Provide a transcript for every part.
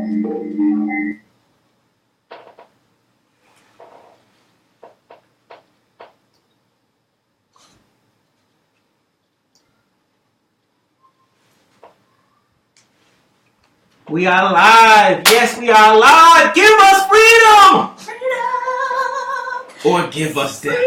We are live. Yes, we are live. Give us freedom. Or give us death.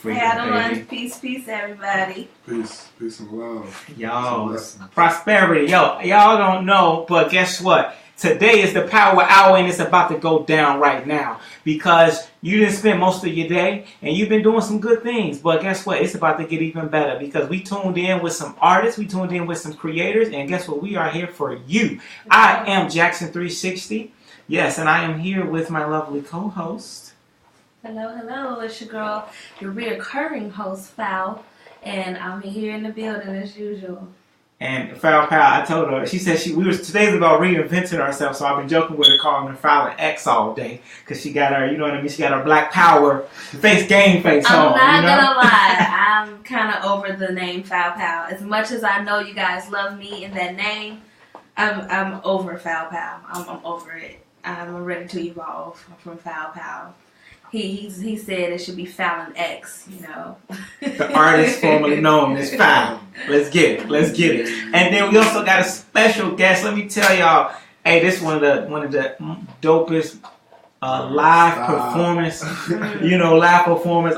Hey, I don't mind. Peace, everybody. Peace and love. Y'all, prosperity. Y'all don't know, but guess what? Today is the power hour, and it's about to go down right now because you didn't spend most of your day, and you've been doing some good things. But guess what? It's about to get even better because we tuned in with some artists, we tuned in with some creators, and guess what? We are here for you. I am Jackson360. Yes, and I am here with my lovely co-host. Hello. It's your girl, your reoccurring host, Foul, and I'm here in the building as usual. And Foul Pal, I told her, she said today's about reinventing ourselves, so I've been joking with her, calling her Foul and X all day, because she got her, you know what I mean, she got her black power game face on. I'm not gonna lie, I'm kind of over the name Foul Pal. As much as I know you guys love me in that name, I'm over Foul Pal. I'm over it. I'm ready to evolve from Foul Pal. He said it should be Foul and X, you know. The artist formerly known as Foul. Let's get it. And then we also got a special guest. Let me tell y'all, hey, this is one of the dopest live performance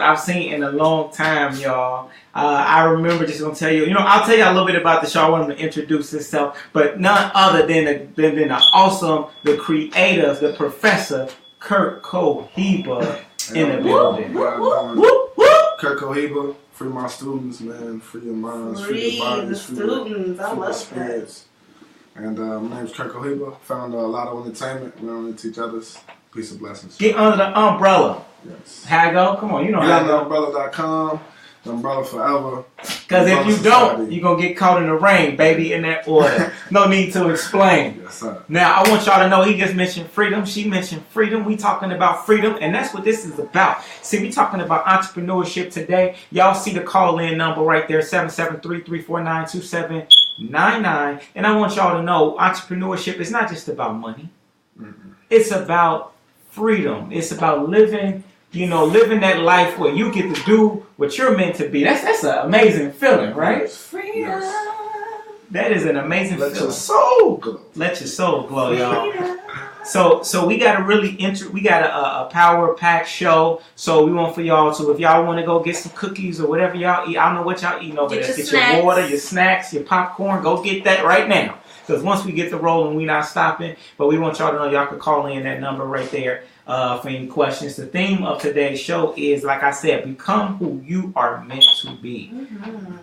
I've seen in a long time, y'all. I remember, just gonna tell you, I'll tell you a little bit about the show. I want him to introduce himself, but none other than the awesome, the creator, the professor, Curt Cohiba in the building. Curt Cohiba, free my students, man. Free your minds, free your bodies, free your spirits. And my name's Curt Cohiba, founder of Lotto Entertainment. We're on to each other's. Peace and blessings. Get under the umbrella. Yes. How I go? Come on, how I go. Umbrella.com. The umbrella forever. Because if you don't, you're going to get caught in the rain, baby, in that order. No need to explain. Yes, sir. Now, I want y'all to know he just mentioned freedom. She mentioned freedom. We talking about freedom, and that's what this is about. See, we talking about entrepreneurship today. Y'all see the call-in number right there, 773-349-2799. And I want y'all to know entrepreneurship is not just about money. Mm-hmm. It's about freedom. It's about living that life where you get to do what you're meant to be. That's an amazing feeling, right? Freedom. Yes. That is an amazing feeling. Let your soul glow. Let your soul glow, y'all. So we got a power pack show. So we want for y'all to, if y'all want to go get some cookies or whatever y'all eat, I don't know what y'all eating over there. Get your water, your snacks, your popcorn. Go get that right now. Because once we get the rolling, we're not stopping. But we want y'all to know y'all can call in that number right there. For any questions. The theme of today's show is, like I said, become who you are meant to be. Mm-hmm.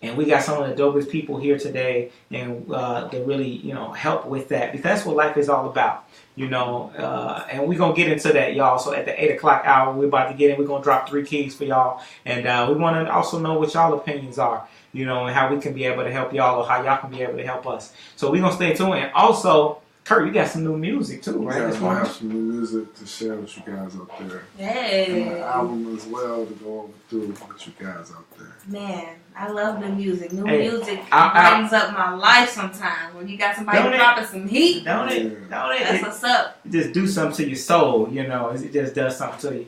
And we got some of the dopest people here today, and to really, help with that, because that's what life is all about, and we're going to get into that, y'all. So at the 8 o'clock hour, we're about to get in. We're going to drop 3 keys for y'all, and we want to also know what y'all opinions are, and how we can be able to help y'all, or how y'all can be able to help us. So we're going to stay tuned. And also, Curt, you got some new music too, right? Yeah, I have some new music to share with you guys out there. Hey. And an album as well to go through with you guys out there. Man, I love new music. Music brightens up my life sometimes. When you got somebody dropping some heat. Don't it? That's what's up. It just do something to your soul, It just does something to you.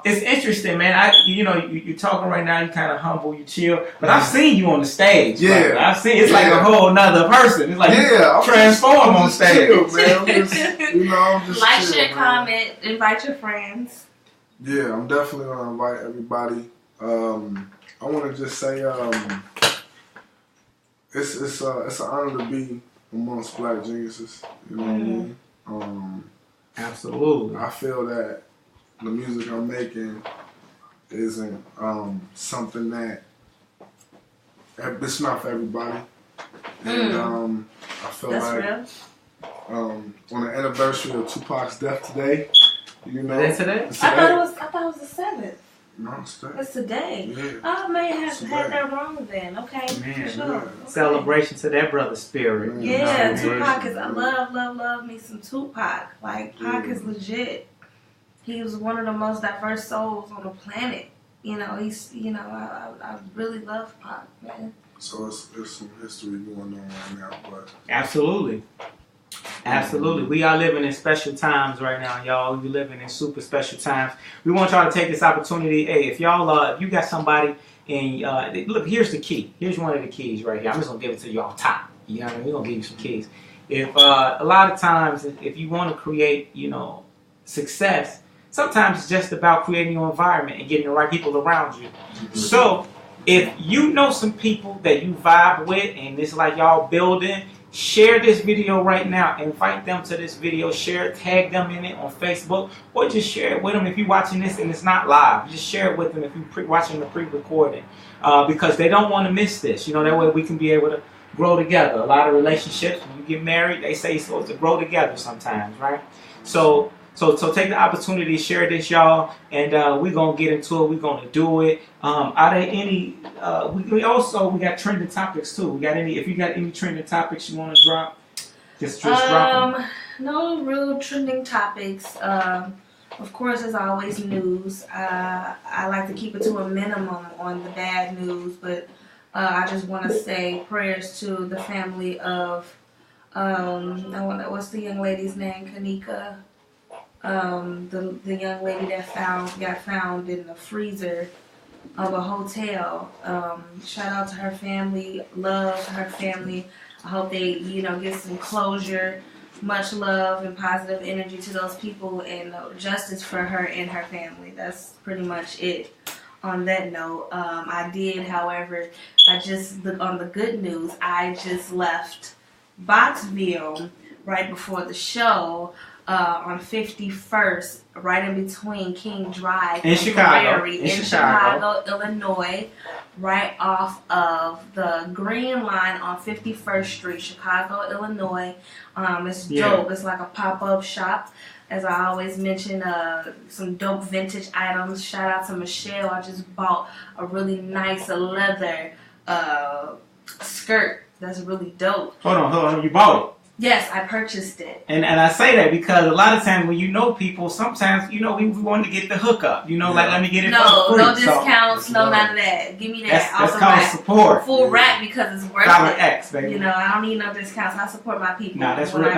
It's interesting, man. You talking right now, you kind of humble, you chill. But I've seen you on the stage. Yeah. Bro. I've seen it's like a whole nother person. It's like transform on stage. Chill, man. I'm just like, chill, share, man. comment, invite your friends. Yeah, I'm definitely going to invite everybody. I want to just say it's an honor to be amongst Black geniuses. You know what I mean? Absolutely. I feel that the music I'm making isn't something that it's not for everybody. And I feel That's like real. On the anniversary of Tupac's death today, Is today? I thought it was the 7th. No, it's today. It's today. Yeah. Oh, I may have had that wrong then. Okay, Man, for sure. yeah. Okay. Celebration to that brother's spirit. Yeah, Tupac is. I love me some Tupac. Like, Pac is legit. He was one of the most diverse souls on the planet. He's. I really love Pac, man. So it's some history going on right now. But absolutely. Absolutely. We are living in special times right now, y'all. We're living in super special times. We want y'all to take this opportunity. Hey, if y'all, if you got somebody and look, here's the key. Here's one of the keys right here. I'm just going to give it to you off top. You know what I mean? We're going to give you some keys. If a lot of times, if you want to create, success, sometimes it's just about creating your environment and getting the right people around you. So if you know some people that you vibe with and it's like y'all building, share this video right now. Invite them to this video. Share it. Tag them in it on Facebook. Or just share it with them if you're watching this and it's not live. Just share it with them if you're watching the pre-recording. Because they don't want to miss this. That way we can be able to grow together. A lot of relationships, when you get married, they say you're supposed to grow together sometimes, right? So take the opportunity to share this, y'all, and we're going to get into it. We're going to do it. Are there any, we got trending topics, too. If you got any trending topics you want to drop, just drop them. No real trending topics. Of course, as always, news. I like to keep it to a minimum on the bad news, but I just want to say prayers to the family of, what's the young lady's name, Kanika? The young lady that got found in the freezer of a hotel. Shout out to her family. Love to her family. I hope they, get some closure. Much love and positive energy to those people, and justice for her and her family. That's pretty much it. On that note, I did, however, on the good news, I just left Boxville right before the show. On 51st, right in between King Drive in Chicago, Illinois, right off of the Green Line on 51st Street, Chicago, Illinois. It's dope. It's like a pop-up shop. As I always mention, some dope vintage items. Shout out to Michelle. I just bought a really nice leather skirt. That's really dope. Hold on. You bought it? Yes, I purchased it. And I say that because a lot of times when you know people, sometimes, we want to get the hookup. Like, let me get it for free. No discounts, none of that. Give me that. That's called support. Full rack because it's worth $1 it. X, baby. I don't need no discounts. I support my people. That's real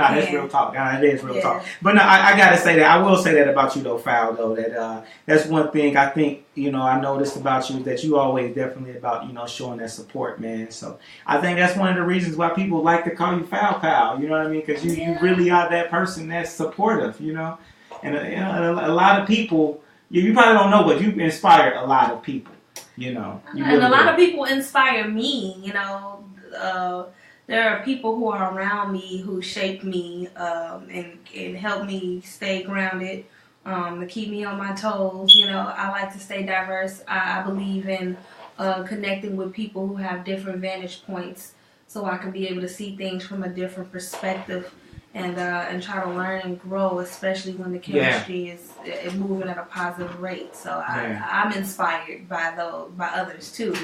talk. That is real talk. But no, I got to say that. I will say that about you, though, Foul, though, that that's one thing I think, I noticed about you, that you always definitely about, showing that support, man. So I think that's one of the reasons why people like to call you Foul Pal. You know what I mean? Because you really are that person that's supportive, And a lot of people, you probably don't know, but you've inspired a lot of people, And a lot of people inspire me, there are people who are around me who shape me and help me stay grounded, to keep me on my toes. I like to stay diverse. I believe in connecting with people who have different vantage points, so I can be able to see things from a different perspective and try to learn and grow, especially when the chemistry is moving at a positive rate. So I'm inspired by others too.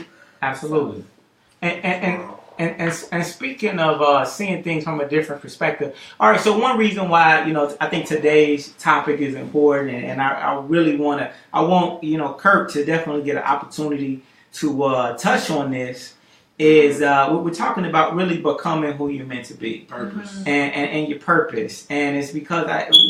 Absolutely. And speaking of seeing things from a different perspective, all right. So one reason why I think today's topic is important, and I really want Curt to definitely get an opportunity to touch on this. Is we're talking about really becoming who you're meant to be, purpose, and your purpose. And it's because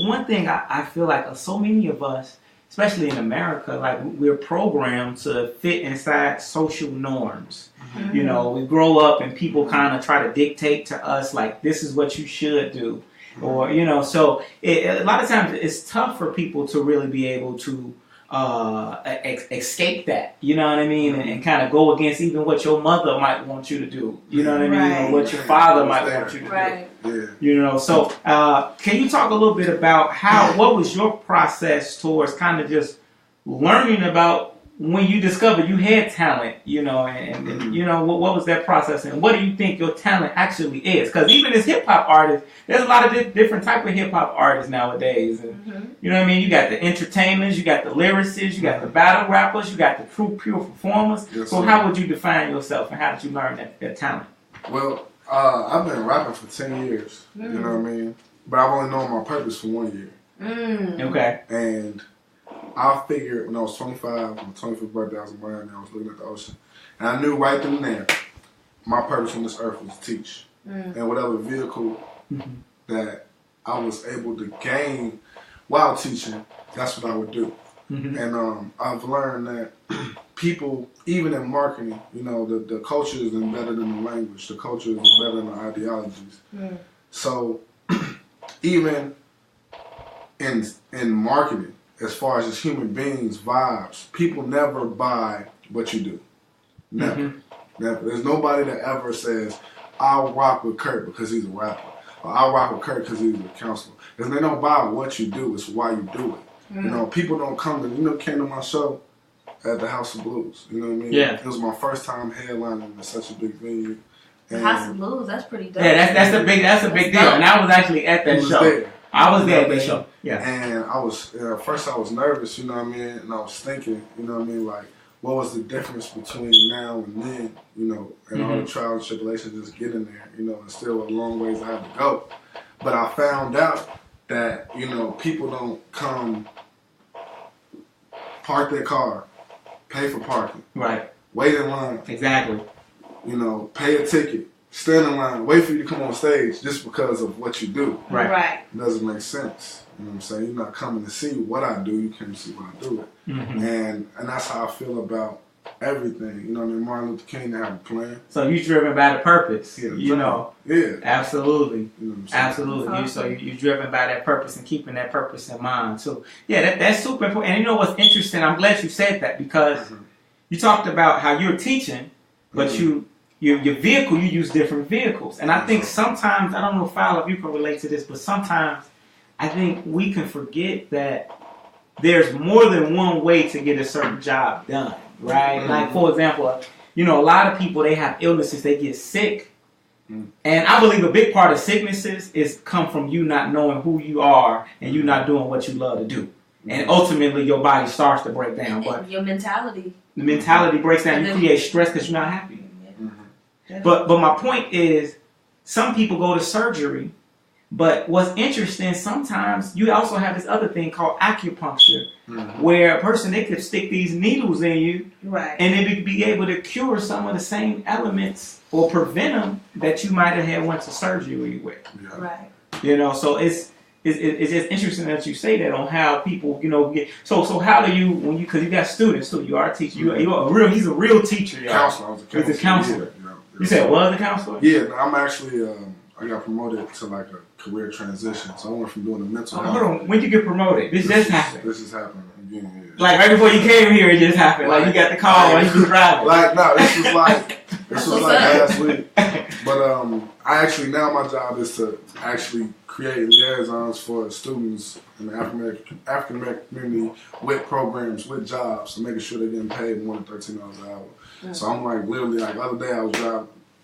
one thing I feel like so many of us, especially in America, like we're programmed to fit inside social norms. Mm-hmm. We grow up and people kind of try to dictate to us like this is what you should do, or so a lot of times it's tough for people to really be able to escape that, you know what I mean, and kind of go against even what your mother might want you to do, you know what I mean, or what your father might want you to do. So can you talk a little bit about what was your process towards kind of just learning about when you discovered you had talent, and what was that process, and what do you think your talent actually is? Because even as hip hop artists, there's a lot of different type of hip hop artists nowadays, and you know what I mean. You got the entertainers, you got the lyricists, you got the battle rappers, you got the true pure performers. Yes, so sir. how would you define yourself, and how did you learn that talent? Well, I've been rapping for 10 years. You know what I mean, but I've only known my purpose for 1 year. Okay. And I figured when I was 25, on my 25th birthday, I was in Miami, I was looking at the ocean. And I knew right then and there, my purpose on this earth was to teach. And whatever vehicle that I was able to gain while teaching, that's what I would do. And I've learned that people, even in marketing, you know, the culture is embedded in the language. The culture is embedded in the ideologies. So even in marketing, as far as just human beings, vibes, people never buy what you do. Never. Never. There's nobody that ever says, I'll rock with Curt because he's a rapper. Or I'll rock with Curt because he's a counselor. Because they don't buy what you do, it's why you do it. You know, people don't come to, came to my show at the House of Blues. You know what I mean? Yeah. It was my first time headlining in such a big venue. The House of Blues, that's pretty dope. Yeah, that's a big deal. And I was actually at that show. There. I was there at that show. Yeah. And I was, first I was nervous, you know what I mean? And I was thinking, you know what I mean? Like, what was the difference between now and then, you know, and all the trials and tribulations just getting there, you know, and still a long ways I have to go. But I found out that, you know, people don't come, park their car, pay for parking. Right. Wait in line. Exactly. You know, pay a ticket. Stand in line, wait for you to come on stage just because of what you do. Right. It doesn't make sense. You know what I'm saying? You're not coming to see what I do, you came to see what I do it. And that's how I feel about everything. You know what I mean? Martin Luther King didn't have a plan. So you're driven by the purpose. Yeah, you know. Yeah. Absolutely. You know what I'm saying? Absolutely. So you're driven by that purpose and keeping that purpose in mind. So yeah, that's super important. And you know what's interesting? I'm glad you said that because you talked about how you're teaching, but your vehicle, you use different vehicles. And I think sometimes, I don't know, Fowler, if you can relate to this, but sometimes I think we can forget that there's more than one way to get a certain job done, right? Like, for example, you know, a lot of people, they have illnesses, they get sick. And I believe a big part of sicknesses is come from you not knowing who you are and you not doing what you love to do. And ultimately, your body starts to break down. But your mentality. The mentality breaks down. You create stress because you're not happy. But my point is, some people go to surgery, but what's interesting, sometimes you also have this other thing called acupuncture, where a person, they could stick these needles in you, and they would be able to cure some of the same elements or prevent them that you might have had went to surgery with. Right. You know, so it's just interesting that you say that on how people, you know, get. So how do you, when you, because you got students too, you are a teacher, he's a real teacher, y'all. Counselor. I was a counselor. He's a counselor. Yeah. You said was a counselor? Yeah, I'm actually, I got promoted to like a career transition. So I went from doing the mental health. Hold on, when you get promoted? This just happened. This just happened again. Yeah. Like right before you came here, it just happened. Like you got the call while you was driving. Like, no, this was like last week. But I actually, now my job is to actually create liaisons for students in the African American community with programs, with jobs, so making sure they're getting paid more than $13 an hour. So I'm like, literally, like the other day I was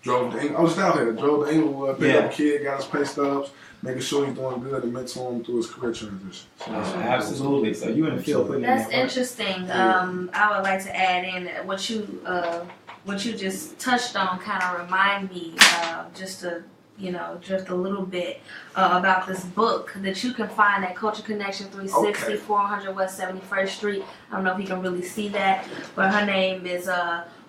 I was down here, drove to Inglewood, picked up a kid, got his pay stubs, making sure he's doing good and mentoring him through his career transition. So absolutely. So you in the field putting That's in that interesting. I would like to add in what you just touched on kind of remind me just to, you know, drift a little bit about this book that you can find at Culture Connection 360, 400 West 71st Street. I don't know if you can really see that, but her name is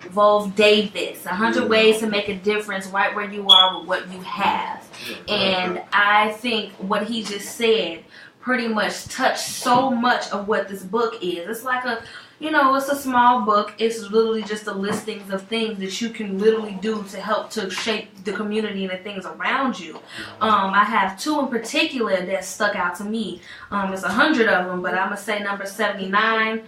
Volve Davis, 100 Ways to Make a Difference Right Where You Are with What You Have. And I think what he just said pretty much touched so much of what this book is. It's like it's a small book. It's literally just the listings of things that you can literally do to help to shape the community and the things around you. I have two in particular that stuck out to me. It's 100 of them, but I'm going to say number 79.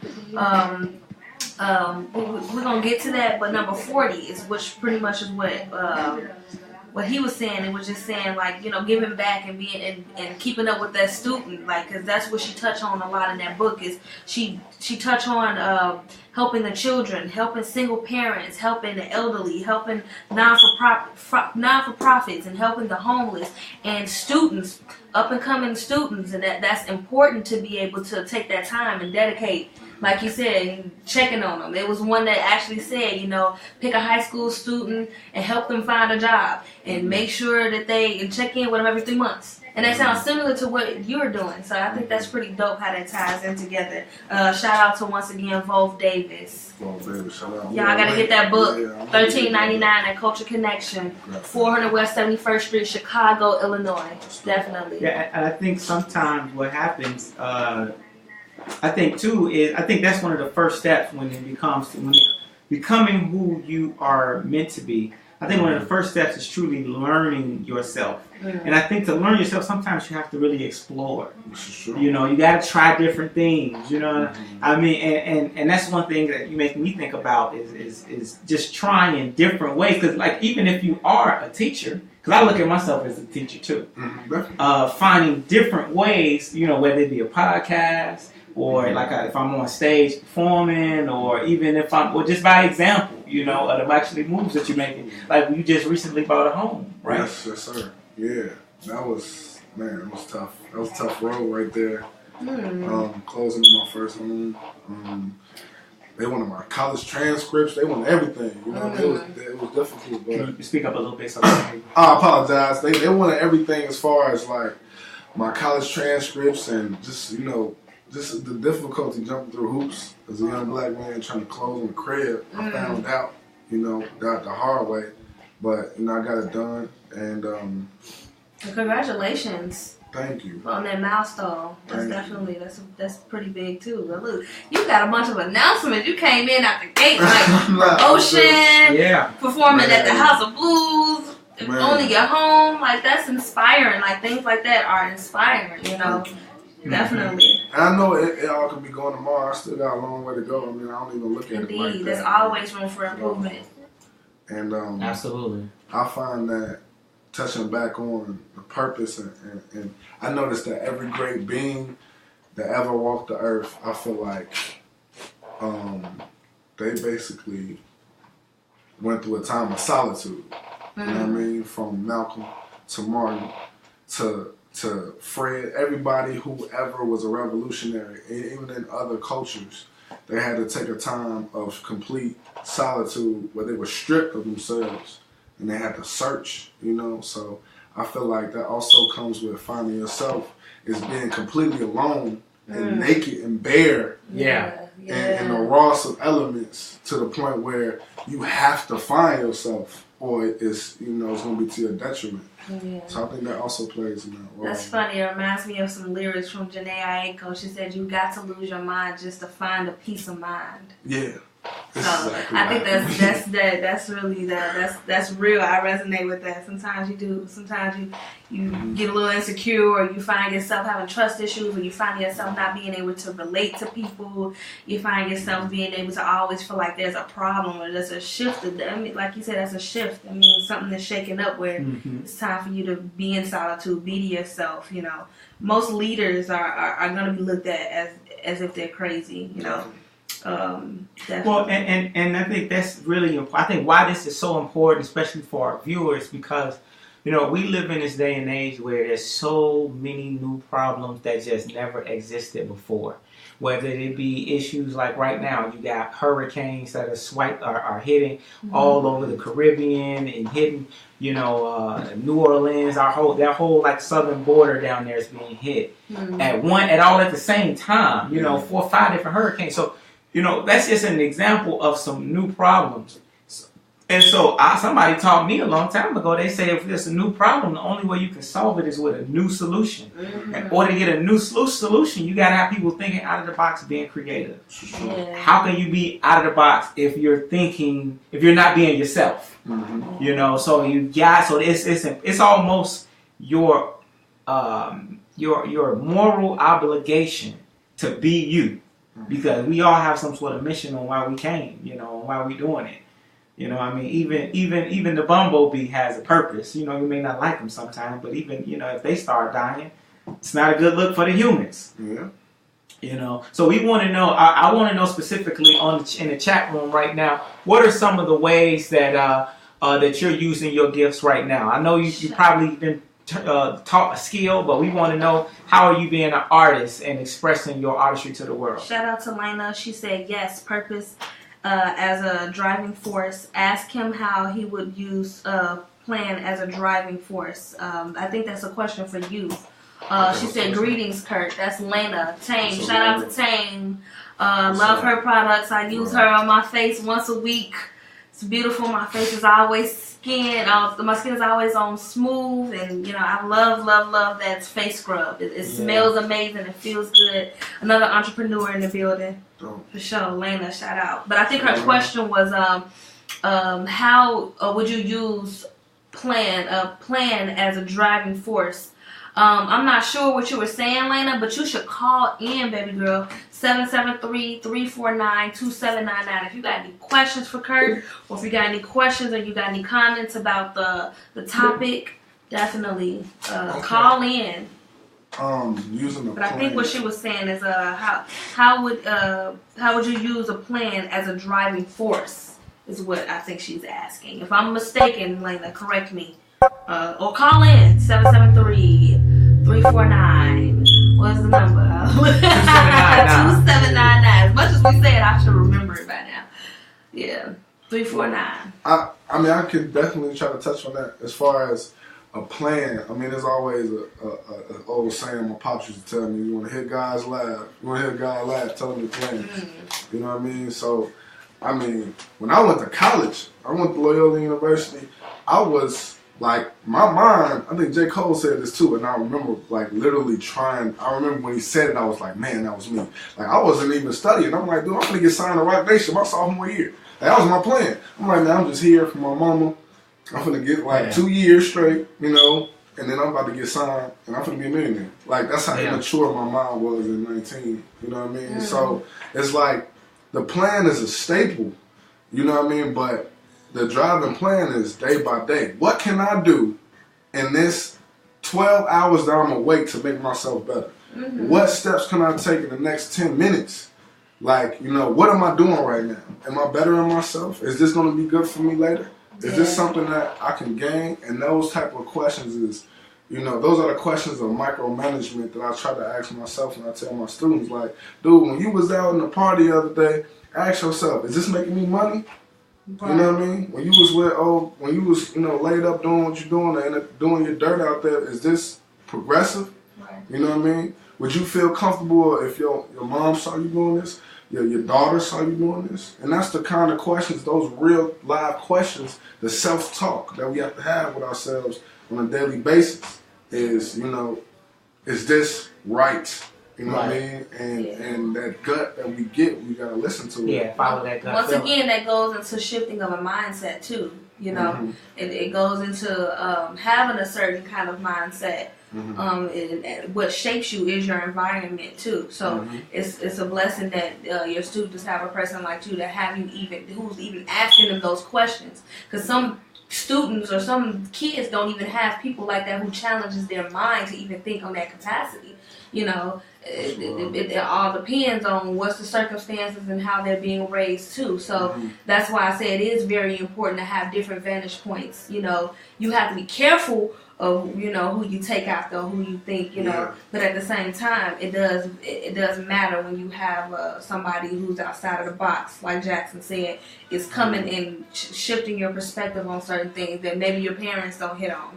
We're going to get to that, but number 40 is which pretty much is what he was saying. It was just saying, like, you know, giving back and being and keeping up with that student, like, because that's what she touched on a lot in that book. Is she touched on helping the children, helping single parents, helping the elderly, helping non-for-profits, and helping the homeless and students, up and coming students, and that's important to be able to take that time and dedicate like you said, checking on them. There was one that actually said, you know, pick a high school student and help them find a job and make sure that they check in with them every 3 months. And that sounds similar to what you're doing. So I think that's pretty dope how that ties in together. Shout out to, once again, Volv Davis. Volv Davis, shout out. Y'all got to get that book, $13.99 at Culture Connection, 400 West 71st Street, Chicago, Illinois. Definitely. Yeah, and I think sometimes what happens, I think that's one of the first steps when becoming who you are meant to be. I think one of the first steps is truly learning yourself. And I think to learn yourself, sometimes you have to really explore. You know, you got to try different things, you know. I mean, and that's one thing that you make me think about is just trying different ways. Because, like, even if you are a teacher, because I look at myself as a teacher too, finding different ways, you know, whether it be a podcast, or like if I'm on stage performing, or even if or just by example, you know, of the actually moves that you're making. Like you just recently bought a home, right? Yes, sir. Yeah, that was tough. That was a tough road right there. Closing my first home. They wanted my college transcripts. They wanted everything. You know, it was difficult. But can you speak up a little bit? So I apologize. They wanted everything as far as like my college transcripts and just, you know, just the difficulty jumping through hoops as a young black man trying to close on the crib. I found out, you know, the hard way. But, you know, I got it done. And congratulations. Thank you. On that milestone. That's pretty big too. But look, you got a bunch of announcements. You came in out the gate like Ocean, performing at the House of Blues, owning your home. Like that's inspiring. Like things like that are inspiring, you know. Definitely. And I know it all could be going tomorrow. I still got a long way to go. I mean, I don't even look at it like that. Indeed, there's always room for improvement. And absolutely, I find that touching back on the purpose and I noticed that every great being that ever walked the earth, I feel like they basically went through a time of solitude. You know what I mean? From Malcolm to Martin to Fred, everybody who ever was a revolutionary, even in other cultures, they had to take a time of complete solitude where they were stripped of themselves and they had to search, you know. So I feel like that also comes with finding yourself is being completely alone and naked and bare and the rawest of elements to the point where you have to find yourself or it's, you know, it's going to be to your detriment. So I think that also plays in that role. That's funny. It reminds me of some lyrics from Janae Aiko. She said, "You got to lose your mind just to find a peace of mind." Yeah. So I think that's really that's real. I resonate with that. Sometimes you do. Sometimes you get a little insecure, or you find yourself having trust issues, or you find yourself not being able to relate to people. You find yourself being able to always feel like there's a problem or there's a shift. I mean, like you said, that's a shift. I mean, something that's shaking up where it's time for you to be in solitude, be to yourself. You know, most leaders are going to be looked at as if they're crazy. You know. Well, and I think that's really important. I think why this is so important, especially for our viewers, because, you know, we live in this day and age where there's so many new problems that just never existed before. Whether it be issues like right now, you got hurricanes that are hitting all over the Caribbean and hitting, you know, New Orleans, that whole like southern border down there is being hit at all at the same time. You know, 4 or 5 different hurricanes. So, you know, that's just an example of some new problems. And so somebody taught me a long time ago, they say if there's a new problem, the only way you can solve it is with a new solution. In order to get a new solution, you got to have people thinking out of the box, being creative. How can you be out of the box if you're not being yourself? You know, so it's almost your moral obligation to be you. Because we all have some sort of mission on why we came, you know, and why we doing it. You know, I mean, even the bumblebee has a purpose. You know, you may not like them sometimes, but even, you know, if they start dying, it's not a good look for the humans. Yeah. You know, so we want to know. I want to know specifically in the chat room right now. What are some of the ways that that you're using your gifts right now? I know you probably been taught a skill, but we want to know, how are you being an artist and expressing your artistry to the world? Shout out to Lena. She said yes, purpose as a driving force. Ask him how he would use plan as a driving force. I think that's a question for you. She said greetings, Curt. That's Lena. Tame. Shout out to Tame. Love her products. I use her on my face once a week. It's beautiful. My face is always my skin is always on smooth, and I love that face scrub. It smells amazing. It feels good. Another entrepreneur in the building, for sure. Lena, shout out. But I think her question was, how would you use plan as a driving force? I'm not sure what you were saying, Lena, but you should call in, baby girl, 773-349-2799. If you got any questions for Curt, or if you got any questions or you got any comments about the topic, definitely call in. Using a But I think what she was saying is how would you use a plan as a driving force is what I think she's asking. If I'm mistaken, Lena, correct me. Or call in 773-349. What's the number? 2799. As much as we say it, I should remember it by now. Yeah, 349. I mean, I could definitely try to touch on that as far as a plan. I mean, there's always an old saying my pops used to tell me: you want to hear God's laugh. You want to hear God laugh, tell him your plans. You know what I mean? So, I mean, when I went to college, I went to Loyola University. I was like, my mind, I think J. Cole said this too, and I remember like literally trying. I remember when he said it, I was like, man, that was me. Like, I wasn't even studying. I'm like, dude, I'm gonna get signed to Rock Nation my sophomore year. Like, that was my plan. I'm like, man, I'm just here for my mama. I'm gonna get like 2 years straight, and then I'm about to get signed, and I'm gonna be a millionaire. Like, that's how immature my mind was at 19. You know what I mean? So it's like the plan is a staple. You know what I mean? But the driving plan is day by day. What can I do in this 12 hours that I'm awake to make myself better? What steps can I take in the next 10 minutes? Like, what am I doing right now? Am I bettering myself? Is this going to be good for me later? Is this something that I can gain? And those type of questions is, those are the questions of micromanagement that I try to ask myself when I tell my students, like, dude, when you was out in the party the other day, ask yourself, is this making me money? Right. You know what I mean? When you was laid up doing what you're doing and doing your dirt out there, is this progressive? Right. You know what I mean? Would you feel comfortable if your mom saw you doing this? Your daughter saw you doing this? And that's the kind of questions, those real live questions, the self-talk that we have to have with ourselves on a daily basis is, is this right? You know what I mean? And that gut that we get, we gotta listen to it. Yeah, follow that gut. Once again, that goes into shifting of a mindset too. It goes into having a certain kind of mindset. And what shapes you is your environment too. So it's a blessing that your students have a person like you that have you who's even asking them those questions. Because some students or some kids don't even have people like that who challenges their mind to even think on that capacity. It all depends on what's the circumstances and how they're being raised too. So that's why I say it is very important to have different vantage points. You have to be careful of who you take after, who you think but at the same time it does matter when you have somebody who's outside of the box, like Jackson said, is coming and shifting your perspective on certain things that maybe your parents don't hit on.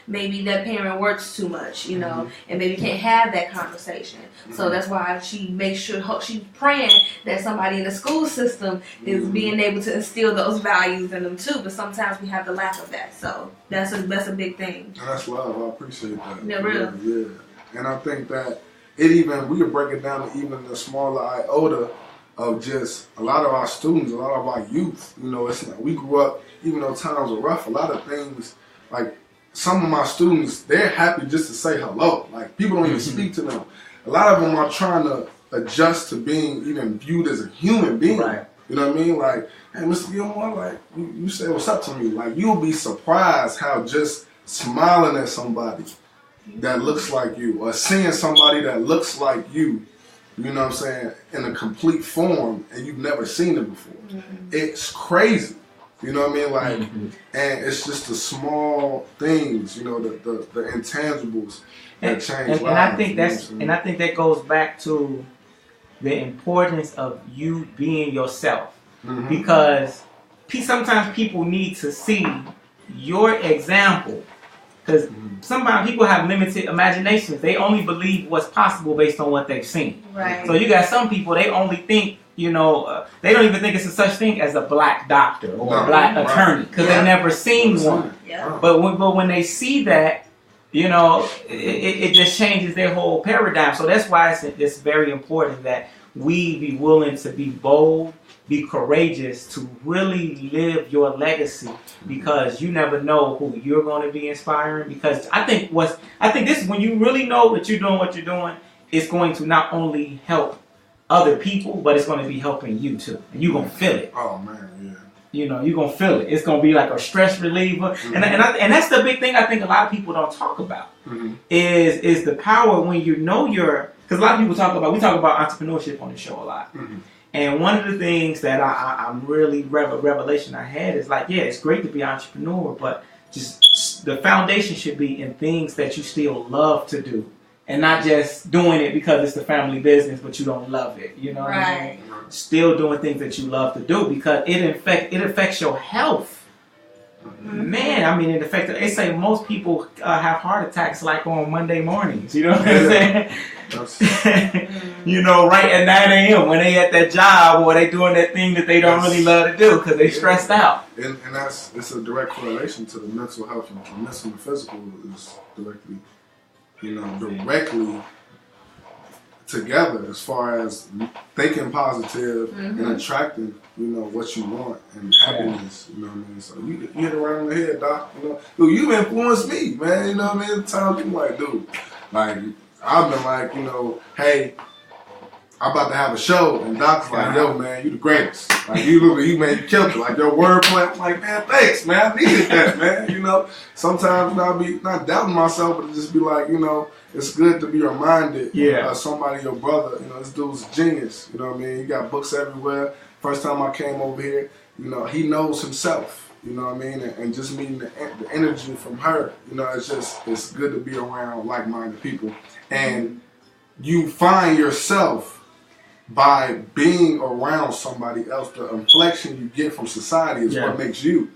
Maybe that parent works too much, and maybe can't have that conversation. So that's why she makes sure she's praying that somebody in the school system is being able to instill those values in them too. But sometimes we have the lack of that. So that's a big thing. And that's love. I appreciate that. Yeah, really. Yeah. And I think that we could break it down to even the smaller iota of just a lot of our students, a lot of our youth. We grew up, even though times were rough, a lot of things, like some of my students, they're happy just to say hello. Like, people don't even speak to them. A lot of them are trying to adjust to being even viewed as a human being. Right. You know what I mean? Like, hey, Mr. Gilmore, like, you say what's up to me. Like, you'll be surprised how just smiling at somebody that looks like you, or seeing somebody that looks like you know what I'm saying, in a complete form, and you've never seen it before. It's crazy. You know what I mean? Like, and it's just the small things, you know, the intangibles that change lives. And I think that goes back to the importance of you being yourself, because sometimes people need to see your example, because sometimes people have limited imaginations. They only believe what's possible based on what they've seen. Right. So you got some people, they only think, you know, they don't even think it's a such thing as a black doctor or a black attorney, because they've never seen one. Yeah. But when they see that, you know, it just changes their whole paradigm. So that's why it's very important that we be willing to be bold, be courageous, to really live your legacy, because you never know who you're going to be inspiring. Because I think this is when you really know that you're doing what you're doing, it's going to not only help other people, but it's going to be helping you too. And you're going to feel it. Oh, man, yeah. You know, you're going to feel it. It's going to be like a stress reliever. And that's the big thing I think a lot of people don't talk about, is the power when you know because a lot of people we talk about entrepreneurship on the show a lot. And one of the things that I'm really revelation I had is like, yeah, it's great to be an entrepreneur, but just the foundation should be in things that you still love to do, and not just doing it because it's the family business, but you don't love it. You know what I mean? Still doing things that you love to do, because it affects your health. Man, I mean, it affects. They say most people have heart attacks like on Monday mornings. You know what I'm saying? You know, right at 9 a.m. when they at that job or they doing that thing that they don't really love to do because they stressed out. And it's a direct correlation to the mental health and the mental and physical is directly together as far as thinking positive and attracting, you know, what you want and happiness, you know what I mean? So you hit it right on the head, Doc. You know, dude, you've influenced me, man. You know what I mean? Times people like, dude, like I've been like, you know, hey, I'm about to have a show, and Doc's like, yo, man, you the greatest. Like you killed it. Like your wordplay, I'm like, man, thanks, man. I needed that, man. You know, sometimes I'll be not doubting myself, but just be like, you know, it's good to be reminded somebody, your brother, you know, this dude's a genius. You know what I mean? He got books everywhere. First time I came over here, you know, he knows himself. You know what I mean? And just meeting the energy from her, you know, it's good to be around like-minded people. And you find yourself by being around somebody else. The inflection you get from society is what makes you.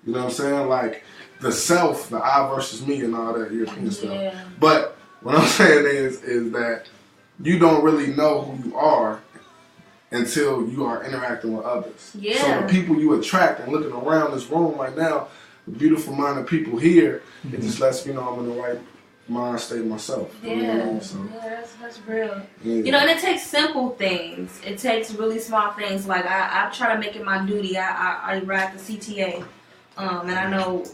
You know what I'm saying? Like the self, the I versus me and all that European stuff. But what I'm saying is that you don't really know who you are until you are interacting with others. Yeah. So the people you attract, and looking around this room right now, the beautiful minded people here, it just lets me know I'm in the right mind state myself. Yeah, you know, so. that's real. Yeah. You know, and it takes simple things. It takes really small things. Like I try to make it my duty. I ride the CTA. And I know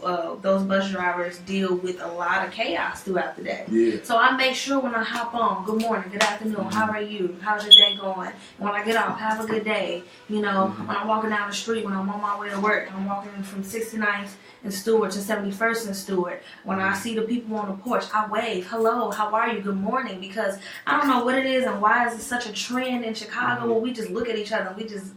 those bus drivers deal with a lot of chaos throughout the day. Yeah. So I make sure when I hop on, good morning, good afternoon, how are you? How's your day going? And when I get off, have a good day. You know, when I'm walking down the street, when I'm on my way to work, I'm walking from 69th and Stewart to 71st and Stewart. When I see the people on the porch, I wave, hello, how are you? Good morning. Because I don't know what it is and why is it such a trend in Chicago where we just look at each other and we just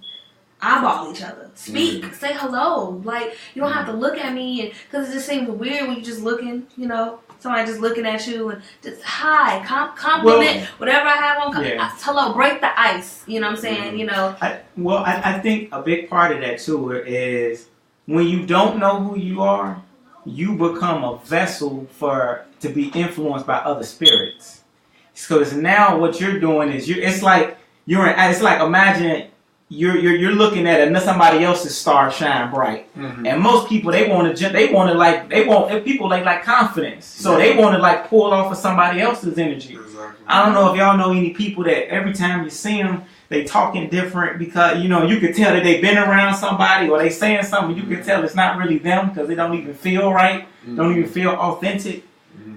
eyeball each other. Speak. Say hello. Like, you don't have to look at me, because it just seems weird when you're just looking, you know, somebody just looking at you and just hi, compliment, whatever I have on. Hello, break the ice. You know what I'm saying? You know. I think a big part of that too is when you don't know who you are, you become a vessel to be influenced by other spirits. Because now what you're doing is it's like imagine you're looking at somebody else's star shine bright, and most people people like confidence, so they want to like pull off of somebody else's energy. Exactly. I don't know if y'all know any people that every time you see them, they talking different, because you know you could tell that they've been around somebody or they saying something. You can tell it's not really them because they don't even feel right, don't even feel authentic.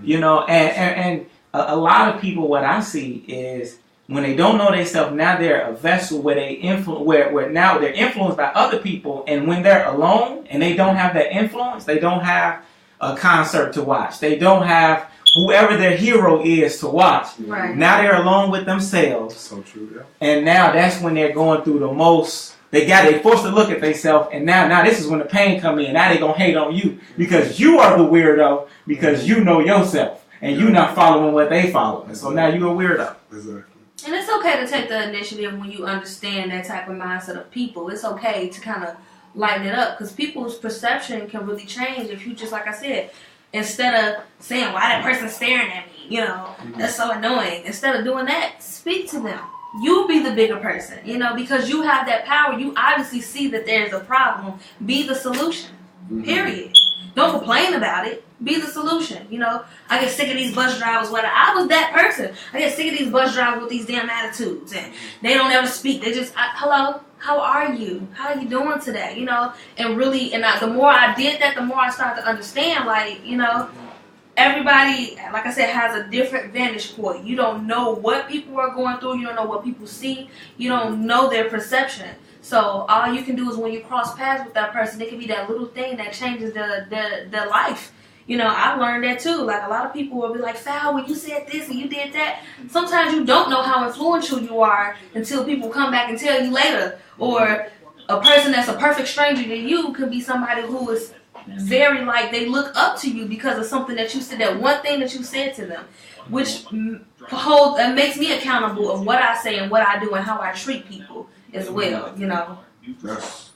You know, and a lot of people, what I see is, when they don't know themselves, now they're a vessel where where now they're influenced by other people, and when they're alone and they don't have that influence, they don't have a concert to watch. They don't have whoever their hero is to watch. Right. Now they're alone with themselves. So true, yeah. And now that's when they're going through the most They forced to look at themselves, and now this is when the pain come in. Now they gonna hate on you because you are the weirdo because you know yourself and you not following what they follow. And so now you a weirdo. Exactly. And it's okay to take the initiative when you understand that type of mindset of people. It's okay to kind of lighten it up because people's perception can really change if you just, like I said, instead of saying, why that person staring at me, that's so annoying. Instead of doing that, speak to them. You be the bigger person, because you have that power. You obviously see that there's a problem. Be the solution, period. Don't complain about it. Be the solution. I get sick of these bus drivers. I was that person. I get sick of these bus drivers with these damn attitudes. And they don't ever speak. They just, hello, how are you? How are you doing today? And really, the more I did that, the more I started to understand, everybody, like I said, has a different vantage point. You don't know what people are going through. You don't know what people see. You don't know their perception. So all you can do is when you cross paths with that person, it can be that little thing that changes their life. I've learned that too. Like a lot of people will be like, Fal, when you said this and you did that. Sometimes you don't know how influential you are until people come back and tell you later. Or a person that's a perfect stranger to you could be somebody who is very they look up to you because of something that you said, that one thing that you said to them, which makes me accountable of what I say and what I do and how I treat people as well, That's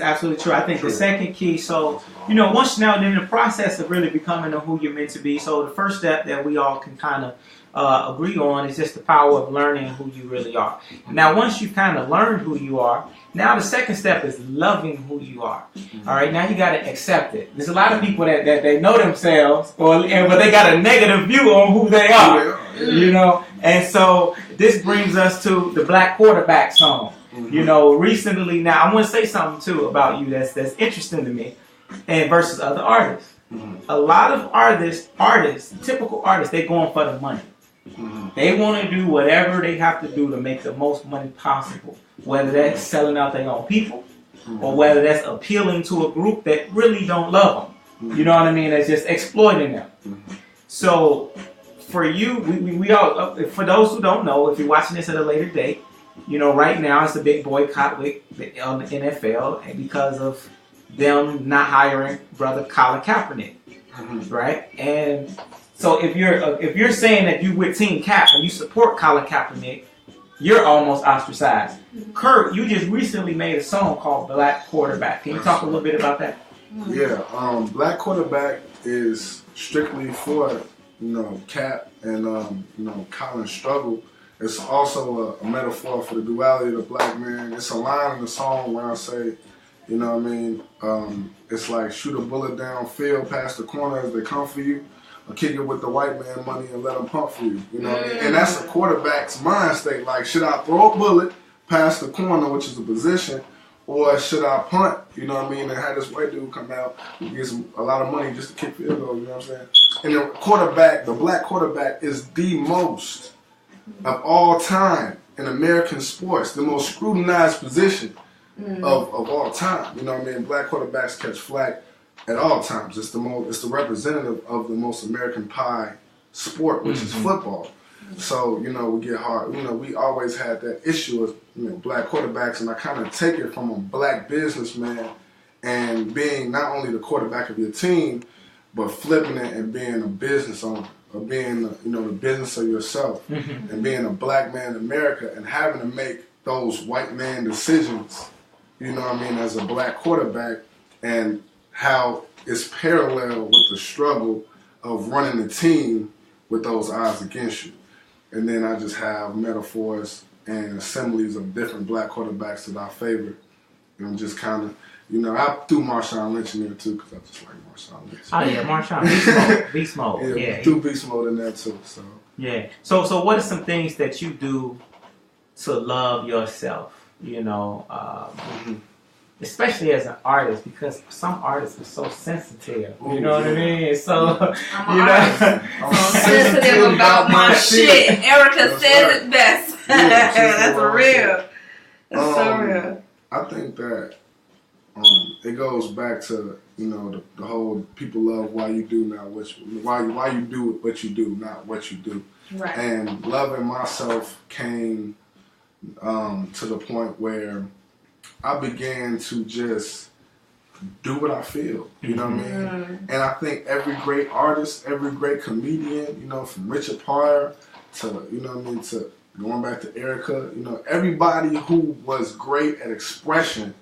absolutely true. I think the second key, so, once now in the process of really becoming who you're meant to be, so the first step that we all can kind of agree on is just the power of learning who you really are. Now, once you kind of learn who you are, now the second step is loving who you are. All right, now you got to accept it. There's a lot of people that they know themselves, but they got a negative view on who they are, And so this brings us to the Black Quarterback song. Recently, now I want to say something too about you that's interesting to me, and versus other artists. A lot of artists, typical artists, they going for the money. They want to do whatever they have to do to make the most money possible, whether that's selling out their own people, or whether that's appealing to a group that really don't love them. You know what I mean? That's just exploiting them. So for you, we all, for those who don't know, if you're watching this at a later date, right now it's a big boycott on the NFL because of them not hiring brother Colin Kaepernick, right? And so if you're saying that you with Team Cap and you support Colin Kaepernick, you're almost ostracized. Curt, you just recently made a song called Black Quarterback. Can you talk a little bit about that? Yeah, Black Quarterback is strictly for Cap and Colin's struggle. It's also a metaphor for the duality of the black man. It's a line in the song where I say, it's like shoot a bullet downfield past the corner as they come for you, or kick it with the white man money and let them pump for you. And that's a quarterback's mind state. Like, should I throw a bullet past the corner, which is a position, or should I punt? And have this white dude come out and get a lot of money just to kick field goal. You know what I'm saying? And the black quarterback is the most of all time in American sports, the most scrutinized position of all time. Black quarterbacks catch flack at all times. It's the representative of the most American pie sport, which is football. So, we get hard. We always had that issue of, black quarterbacks, and I kind of take it from a black businessman and being not only the quarterback of your team, but flipping it and being a business owner. Of being, the business of yourself and being a black man in America and having to make those white man decisions, as a black quarterback, and how it's parallel with the struggle of running a team with those odds against you. And then I just have metaphors and assemblies of different black quarterbacks that I favor. And I'm just kind of, I threw Marshawn Lynch in there too because I just like Marshawn Lynch. Oh yeah, Marshawn, beast mode. Yeah, threw beast mode in there too. So yeah. So what are some things that you do to love yourself? Especially as an artist, because some artists are so sensitive. You know what I mean? So I'm sensitive about my shit. Erica says it best. That's real. That's so real. I think that it goes back to the whole people love why you do not why you do what you do, not what you do. Right. And loving myself came to the point where I began to just do what I feel, you know what I mean? And I think every great artist, every great comedian, you know, from Richard Pryor to, you know what I mean, to going back to Erica, you know, everybody who was great at expression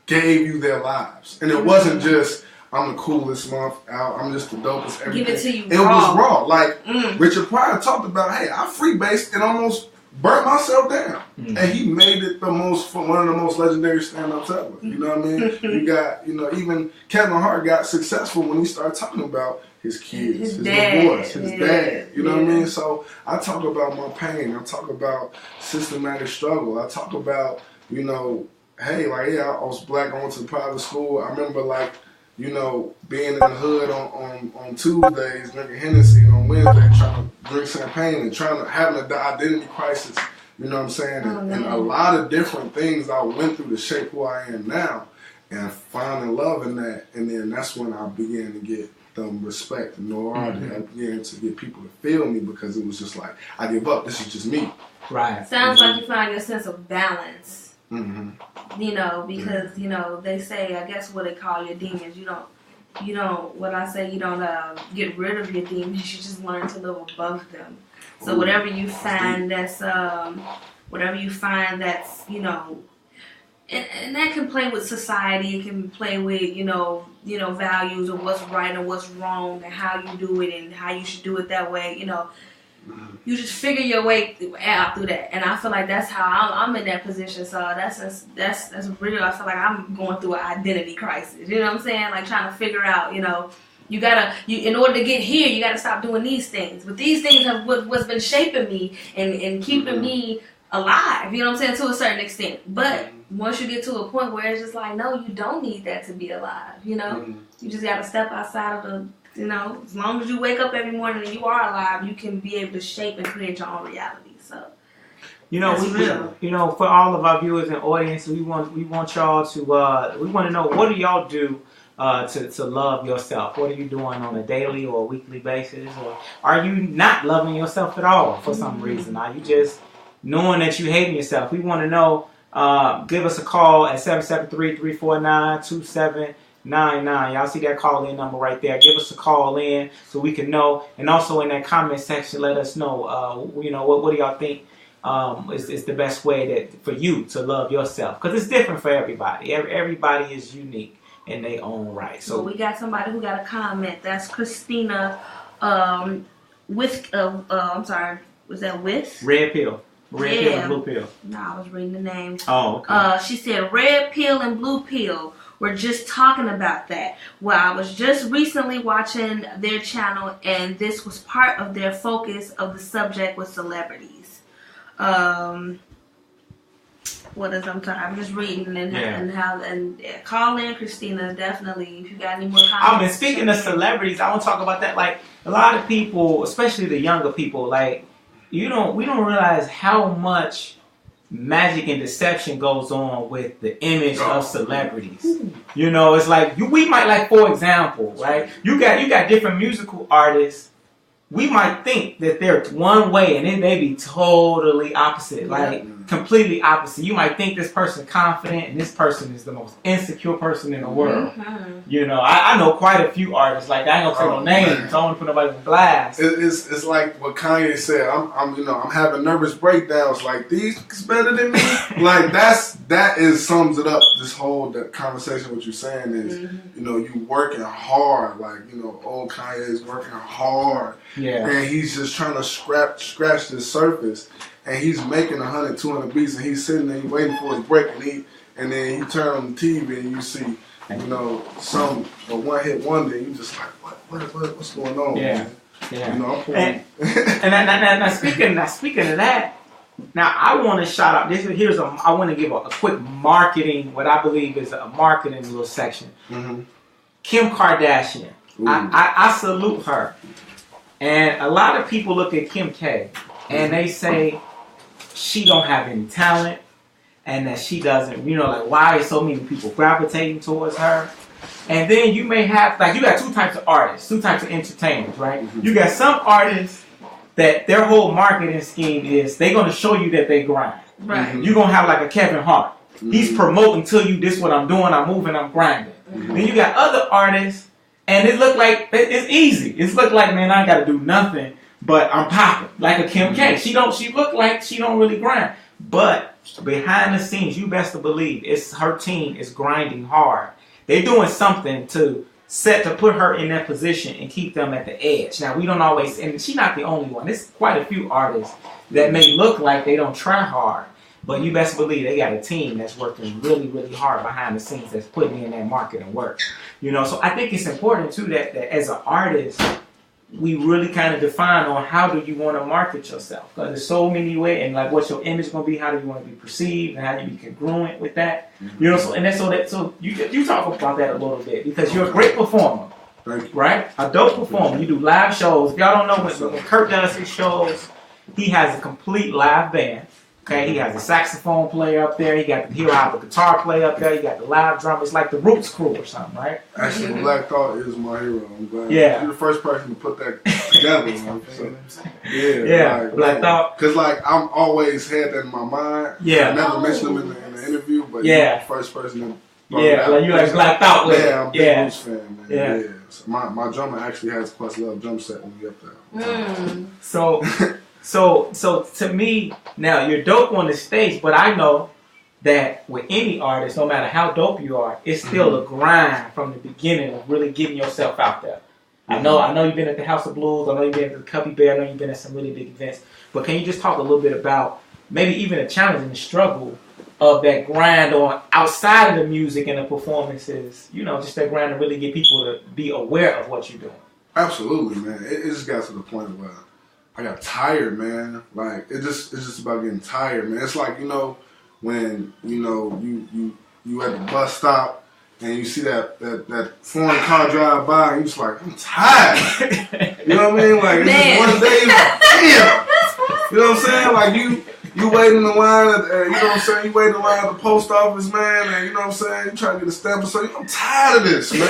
gave you their lives. And it wasn't just, I'm the coolest month out, I'm just the dopest everything. Give it to you It was raw. Like, Richard Pryor talked about, hey, I freebased and almost burnt myself down. And he made it one of the most legendary stand-ups ever. You know what I mean? You got, you know, even Kevin Hart got successful when he started talking about his kids, his divorce, his dad. You know what I mean? So I talk about my pain. I talk about systematic struggle. I talk about, you know, hey, like, yeah, I was black, I went to private school. I remember, like, you know, being in the hood on Tuesdays, drinking Hennessy, and on Wednesday trying to drink champagne and having an identity crisis. You know what I'm saying? And a lot of different things I went through to shape who I am now, and finding love in that. And then that's when I began to get respect and notoriety. I began to get people to feel me because it was just like, I give up. This is just me. Right. Sounds like you find your sense of balance. You know, because you know they say, I guess what they call your demons. You don't. What I say, you don't get rid of your demons. You just learn to live above them. So whatever you find that's, you know, and that can play with society. It can play with you know values and what's right and what's wrong and how you do it and how you should do it that way. You know. You just figure your way out through that, and I feel like that's how I'm in that position. So that's really, I feel like I'm going through an identity crisis. You know what I'm saying? Like trying to figure out, you know, in order to get here, you gotta stop doing these things. But these things have what's been shaping me and keeping me alive. You know what I'm saying? To a certain extent. But once you get to a point where it's just like, no, you don't need that to be alive. You know, you just gotta step outside of the. You know, as long as you wake up every morning and you are alive, you can be able to shape and create your own reality. So, you know, you know, for all of our viewers and audience, we want y'all to we want to know, what do y'all do to love yourself? What are you doing on a daily or weekly basis, or are you not loving yourself at all for some reason? Are you just knowing that you hating yourself? We want to know. Give us a call at 773-349-2799. Y'all see that call-in number right there. Give us a call in so we can know. And also in that comment section, let us know, you know, what do y'all think is the best way for you to love yourself? Because it's different for everybody. Everybody is unique in their own right. So we got somebody who got a comment. That's Christina with, I'm sorry, was that with? Red Pill. Red Pill and Blue Pill. No, I was reading the name. Oh, okay. She said Red Pill and Blue Pill. We're just talking about that. Well, I was just recently watching their channel, and this was part of their focus of the subject with celebrities. I'm just reading and call in, Christina, definitely, if you got any more comments. Speaking of celebrities, I want to talk about that. Like, a lot of people, especially the younger people, like, we don't realize how much magic and deception goes on with the image of celebrities. You know, it's like we might, like, for example, right? You got different musical artists. We might think that they're one way, and then they be totally opposite, like completely opposite. You might think this person confident, and this person is the most insecure person in the world. You know, I know quite a few artists like that. I ain't gonna say no names. I don't want to put nobody on blast. It's like what Kanye said. I'm having nervous breakdowns. Like, these better than me. Like that sums it up. This whole conversation. What you're saying is, you know, you working hard. Like, you know, old Kanye is working hard. Yeah. And he's just trying to scratch the surface, and he's making 100, 200 beats, and he's sitting there, he's waiting for his break, and then you turn on the TV and you see, you know, a one-hit wonder, and you just like, what's going on? Yeah. Man? Yeah. You know, I'm pulling. And speaking of that, now I want to shout out. I want to give a quick marketing, what I believe is a marketing little section. Kim Kardashian. I salute her. And a lot of people look at Kim K and they say she don't have any talent and that she doesn't, you know, like, why is so many people gravitating towards her? And then you may have, like, you got two types of artists, two types of entertainers, right? You got some artists that their whole marketing scheme is they're going to show you that they grind. Right. You're gonna have like a Kevin Hart. He's promoting to you, this what I'm doing, I'm moving, I'm grinding. Then you got other artists, and it look like it's easy. It's look like, man, I ain't gotta do nothing, but I'm popping. Like a Kim K. She look like she don't really grind. But behind the scenes, you best to believe it's her team is grinding hard. They're doing something to put her in that position and keep them at the edge. Now we don't always, and she's not the only one. There's quite a few artists that may look like they don't try hard. But you best believe they got a team that's working really, really hard behind the scenes that's putting in that market and work. So I think it's important too that as an artist, we really kind of define on how do you want to market yourself. Because there's so many ways, and like what's your image going to be, how do you want to be perceived, and how do you be congruent with that. So you talk about that a little bit because you're a great performer. Right? A dope performer. You do live shows. If y'all don't know, when Curt does his shows, he has a complete live band. Okay, he has a saxophone player up there. He'll have a guitar player up there. He got the live drum. It's like the Roots Crew or something, right? Actually, Black Thought is my hero. I'm glad. Yeah. You're the first person to put that together. Black Thought. Because I'm always had that in my mind. Yeah. I never mentioned him in the interview, but you're the first person to. Like you like Black Thought with I'm a big Roots fan, man. Yeah. So my drummer actually has Questlove drum set when we up there. So to me, now you're dope on the stage, but I know that with any artist, no matter how dope you are, it's still a grind from the beginning of really getting yourself out there. I know you've been at the House of Blues, I know you've been at the Cubby Bear, I know you've been at some really big events, but can you just talk a little bit about maybe even the challenge and the struggle of that grind on outside of the music and the performances, just that grind to really get people to be aware of what you're doing? Absolutely, man. It just got to the point where I got tired, man. Like it's just about getting tired, man. It's like when you at the bus stop and you see that foreign car drive by and you just like, I'm tired. You know what I mean? Like it's just one day, like, damn. You know what I'm saying? Like you waiting in the line at you waiting in line at the post office, man, and you know what I'm saying? You trying to get a stamp or something. I'm tired of this, man.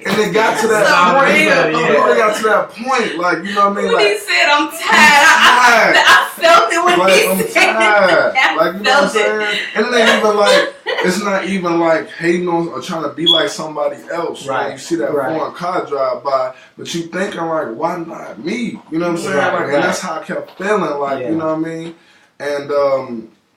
And it got to that point. It got to that point, like, you know what I mean? When he said I'm tired, I felt it when he said I'm tired. Like, you know what I'm saying? And it ain't even like, it's not even like hating on or trying to be like somebody else. Right. You see that foreign car drive by, but you thinking like, why not me? You know what I'm saying? And that's how I kept feeling, like, you know what I mean? And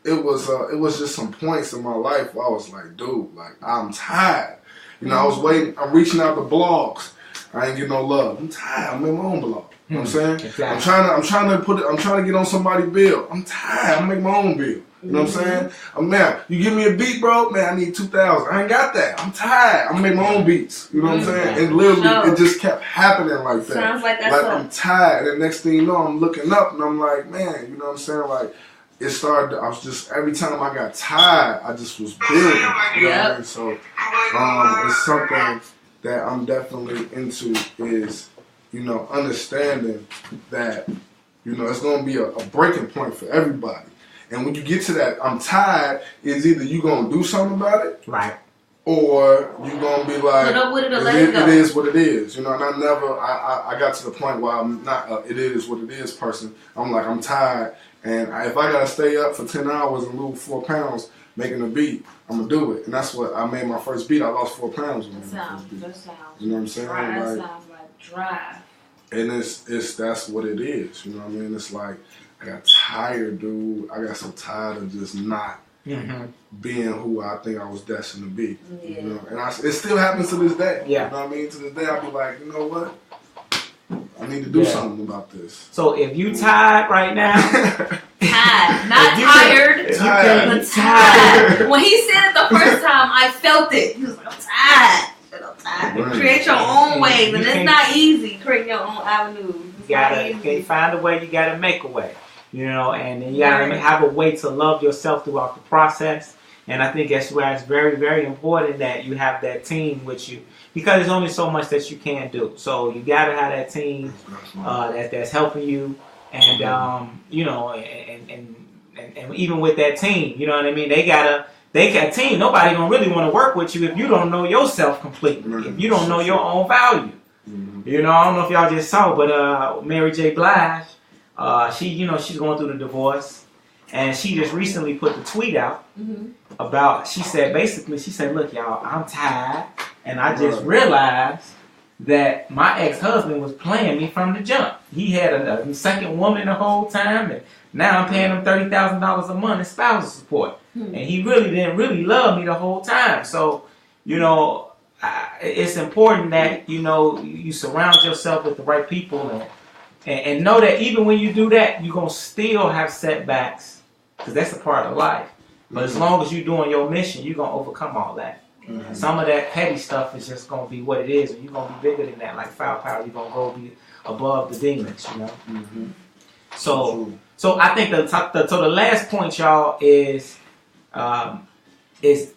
it was just some points in my life where I was like, dude, like, I'm tired. I was waiting, I'm reaching out to blogs. I ain't getting no love. I'm tired. I'm in my own blog. You know what I'm saying? Exactly. I'm trying to get on somebody's bill. I'm tired. I'm making my own bill. You know what I'm saying? Man, you give me a beat, bro, man, I need 2,000. I ain't got that. I'm tired. I'm making my own beats. You know what I'm saying? And literally, it just kept happening like that. Sounds like that's I'm tired. And next thing you know, I'm looking up and I'm like, man, you know what I'm saying? Like, it started, I was just, every time I got tired, I just was building. You know what I mean? So, it's something that I'm definitely into is, understanding that, it's going to be a breaking point for everybody. And when you get to that, I'm tired, is either you going to do something about it. Right. Or you going to be like, put up with it or let it go. It is what it is. And I got to the point where I'm not it is what it is person. I'm like, I'm tired. And if I got to stay up for 10 hours and lose 4 pounds making a beat, I'm going to do it. And that's what I made my first beat. I lost 4 pounds. That sounds, you know what I'm saying? That sounds like drive. And that's what it is. You know what I mean? It's like, I got tired, dude. I got so tired of just not being who I think I was destined to be. Yeah. And it still happens to this day. Yeah. You know what I mean? To this day, I'll be like, you know what? I need to do something about this. So if you tired right now, tired, not tired, but tired. When he said it the first time, I felt it. He was like, I'm tired. Right. Create your own ways, and it's not easy. Create your own avenues. You gotta find a way. You gotta make a way. And then you gotta have a way to love yourself throughout the process. And I think that's why it's very, very important that you have that team with you, because there's only so much that you can do. So you gotta have that team that's helping you, and and even with that team, you know what I mean. They got team. Nobody gonna really want to work with you if you don't know yourself completely. If you don't know your own value. I don't know if y'all just saw, but Mary J. Blige, she's going through the divorce, And she just recently put the tweet out about, she said, look, y'all, I'm tired. And I just realized that my ex-husband was playing me from the jump. He had a second woman the whole time, and now I'm paying him $30,000 a month in spousal support. And he really didn't love me the whole time. So, it's important that, you surround yourself with the right people and know that even when you do that, you're going to still have setbacks because that's a part of life. But as long as you're doing your mission, you're going to overcome all that. Some of that petty stuff is just going to be what it is, and you're going to be bigger than that. Like foul power, you're going to go be above the demons, So I think the last point, y'all, is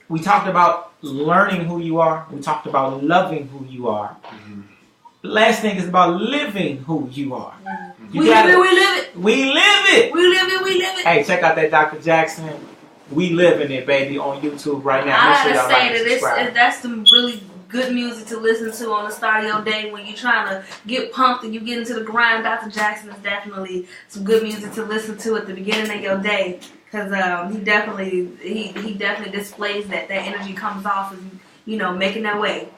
we talked about learning who you are. We talked about loving who you are. The last thing is about living who you are. We live it. We live it. Hey, check out that Dr. Jackson. We living it, baby, on YouTube right now. I gotta say that that's some really good music to listen to on the start of your day when you're trying to get pumped and you get into the grind. Dr. Jackson is definitely some good music to listen to at the beginning of your day because he definitely displays that energy comes off and making that way.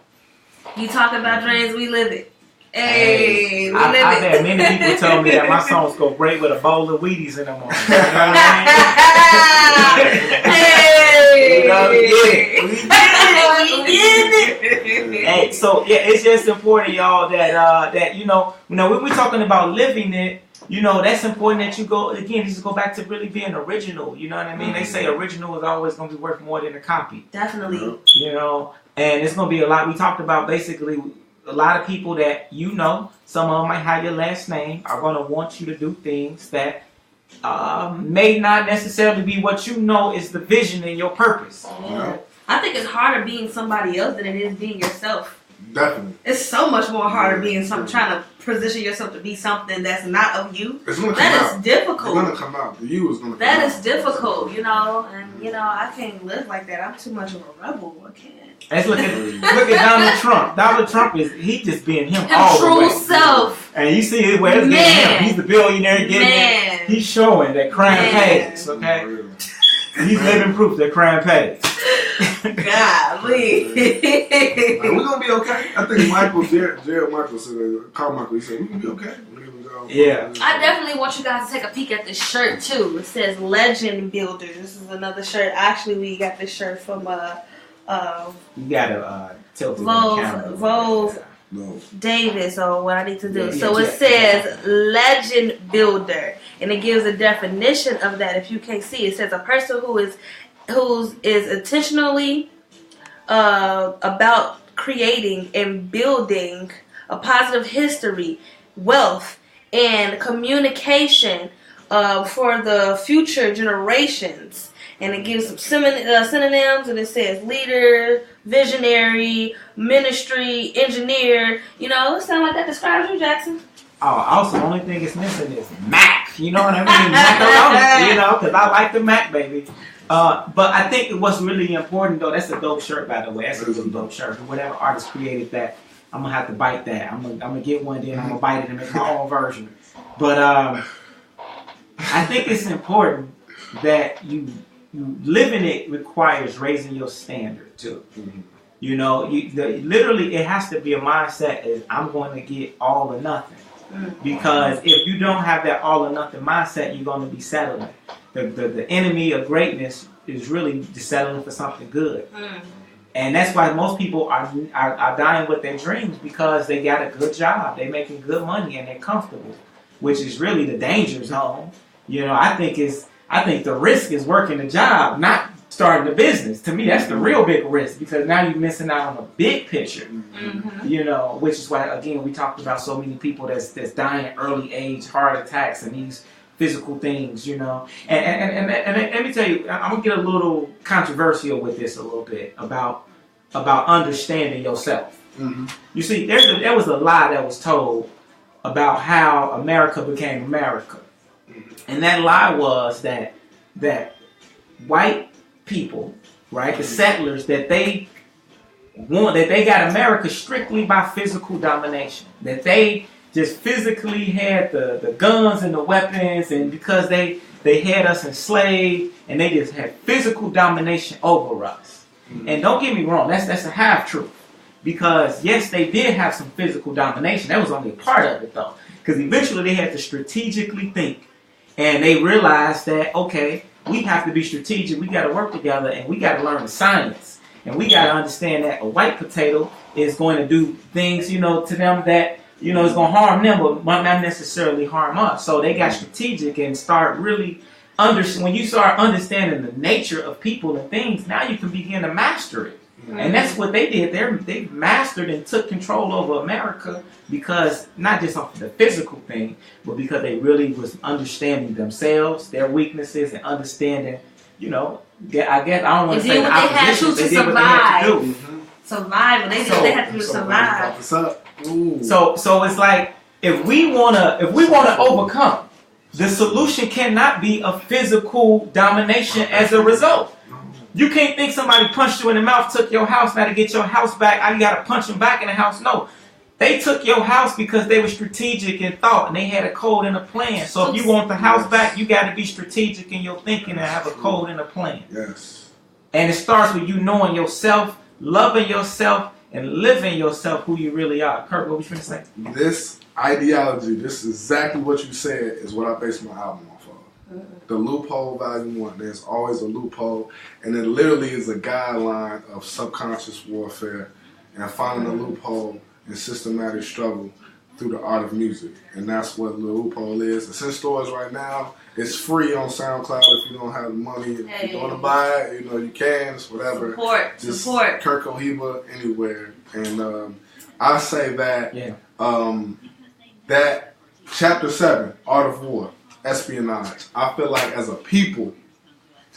You talk about dreams, we live it. Hey, we live it. I've had many people tell me that my songs go great with a bowl of Wheaties in the morning. You know what Hey, so yeah, it's just important, y'all, that when we're talking about living it, that's important that you go again. Just go back to really being original. You know what I mean? They say original is always going to be worth more than a copy. Definitely. And it's going to be a lot. We talked about basically a lot of people that some of them might have your last name, are going to want you to do things that may not necessarily be what is the vision and your purpose. Yeah. I think it's harder being somebody else than it is being yourself. Definitely. It's so much more harder being trying to position yourself to be something that's not of you. It's gonna come out. Is difficult. It's going to come out. The you is going to come out. That is difficult, and I can't live like that. I'm too much of a rebel. I can't. Let's look at Donald Trump. Donald Trump he just being him all the way. True self. And you see where it's getting him. He's the billionaire getting it. He's showing that crime pays. Okay. He's living proof that crime pays. Golly. We're gonna be okay. I think Jared Michael said that. Carl Michael, he said we can be okay. Yeah. I definitely want you guys to take a peek at this shirt too. It says Legend Builder. This is another shirt. Actually, we got this shirt from you gotta tilt it Vove Davis, or what I need to do. So it says Legend Builder, and it gives a definition of that. If you can't see, it says a person who is intentionally about creating and building a positive history, wealth, and communication for the future generations. And it gives some synonyms, and it says leader, visionary, ministry, engineer. It sounds like that describes you, Jackson. Oh, also, the only thing it's missing is Mac. You know what I mean? Macaroni, because I like the Mac, baby. But I think what's really important, though, that's a dope shirt, by the way. That's a really dope shirt. Whatever artist created that, I'm going to have to bite that. I'm gonna get one, then I'm going to bite it and make my own version. But I think it's important that you living it requires raising your standard, too. Literally, it has to be a mindset is I'm going to get all or nothing. Because if you don't have that all or nothing mindset, you're going to be settling. The enemy of greatness is really just settling for something good. And that's why most people are dying with their dreams, because they got a good job, they're making good money, and they're comfortable, which is really the danger zone. I think the risk is working the job, not starting the business. To me, that's the real big risk, because now you're missing out on the big picture. Which is why, again, we talked about so many people that's dying early age, heart attacks, and these physical things, And let me tell you, I'm gonna get a little controversial with this a little bit about understanding yourself. You see, there was a lie that was told about how America became America, and that lie was that white people, right, the settlers, that they got America strictly by physical domination, that they just physically had the guns and the weapons, and because they had us enslaved, and they just had physical domination over us. Mm-hmm. And don't get me wrong, that's a half truth. Because yes, they did have some physical domination. That was only a part of it though. Because eventually they had to strategically think. And they realized that, okay, we have to be strategic. We got to work together, and we got to learn the science. And we got to understand that a white potato is going to do things, to them that, is going to harm them, but might not necessarily harm us. So they got strategic and start really when you start understanding the nature of people and things, now you can begin to master it. Mm-hmm. And that's what they did. They mastered and took control over America because not just off of the physical thing, but because they really was understanding themselves, their weaknesses, and understanding, I guess I don't want to say opposition. They did what they had to do. Mm-hmm. Survival. They had to survive. So it's like if we wanna overcome, the solution cannot be a physical domination as a result. You can't think somebody punched you in the mouth, took your house, now to get your house back, you got to punch them back in the house. No. They took your house because they were strategic in thought, and they had a code and a plan. So if you want the house back, you got to be strategic in your thinking and have a code and a plan. Yes. And it starts with you knowing yourself, loving yourself, and living yourself who you really are. Curt, what was you going to say? This ideology, this is exactly what you said, is what I base my album off of. The Loophole Volume 1. There's always a loophole, and it literally is a guideline of subconscious warfare and finding a loophole in systematic struggle through the art of music. And that's what the loophole is. It's in stores right now. It's free on SoundCloud if you don't have the money. If you want to buy it, you can. It's whatever. Support. Curt Cohiba anywhere. And I say that that Chapter 7, Art of War, espionage. I feel like as a people,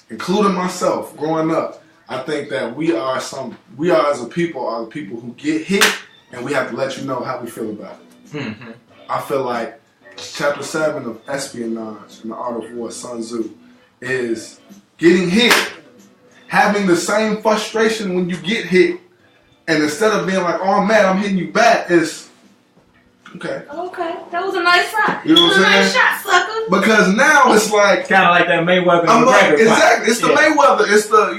including myself, growing up, I think that we are as a people are the people who get hit, and we have to let you know how we feel about it. Mm-hmm. I feel like Chapter 7 of Espionage in the Art of War, Sun Tzu, is getting hit, having the same frustration when you get hit, and instead of being like, oh man, I'm hitting you back, it's okay. That was a nice shot. You know what I'm saying? Nice shot, sucker. Because now it's like kind of like that Mayweather. Exactly. It's the Mayweather. It's the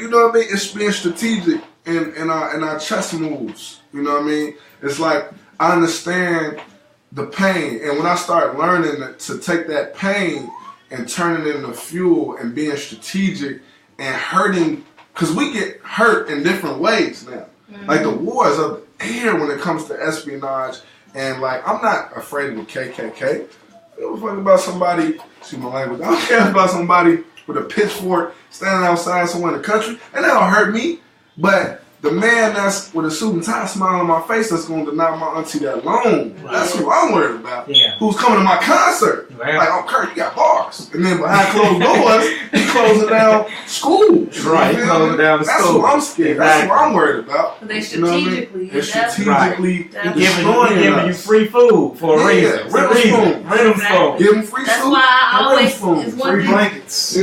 It's being strategic in our chess moves. You know what I mean? It's like I understand the pain, and when I start learning to take that pain and turn it into fuel and being strategic and hurting, because we get hurt in different ways now. Mm-hmm. Like the war is up here when it comes to espionage. And like, I'm not afraid of the KKK. I don't fuck about somebody, excuse my language, I don't care about somebody with a pitchfork standing outside somewhere in the country. And that don't hurt me. But the man that's with a suit and tie smiling on my face that's going to deny my auntie that loan, that's who I'm worried about. Yeah. Who's coming to my concert. Right. Like, oh, Curt, you got bars. And then behind closed doors, he closing down schools. Right, he closing down the schools. That's what I'm scared. Exactly. That's what I'm worried about. But they strategically. They're strategically giving you free food for a reason. Rent them spoon. Give them free That's soup. Why I always, free blankets.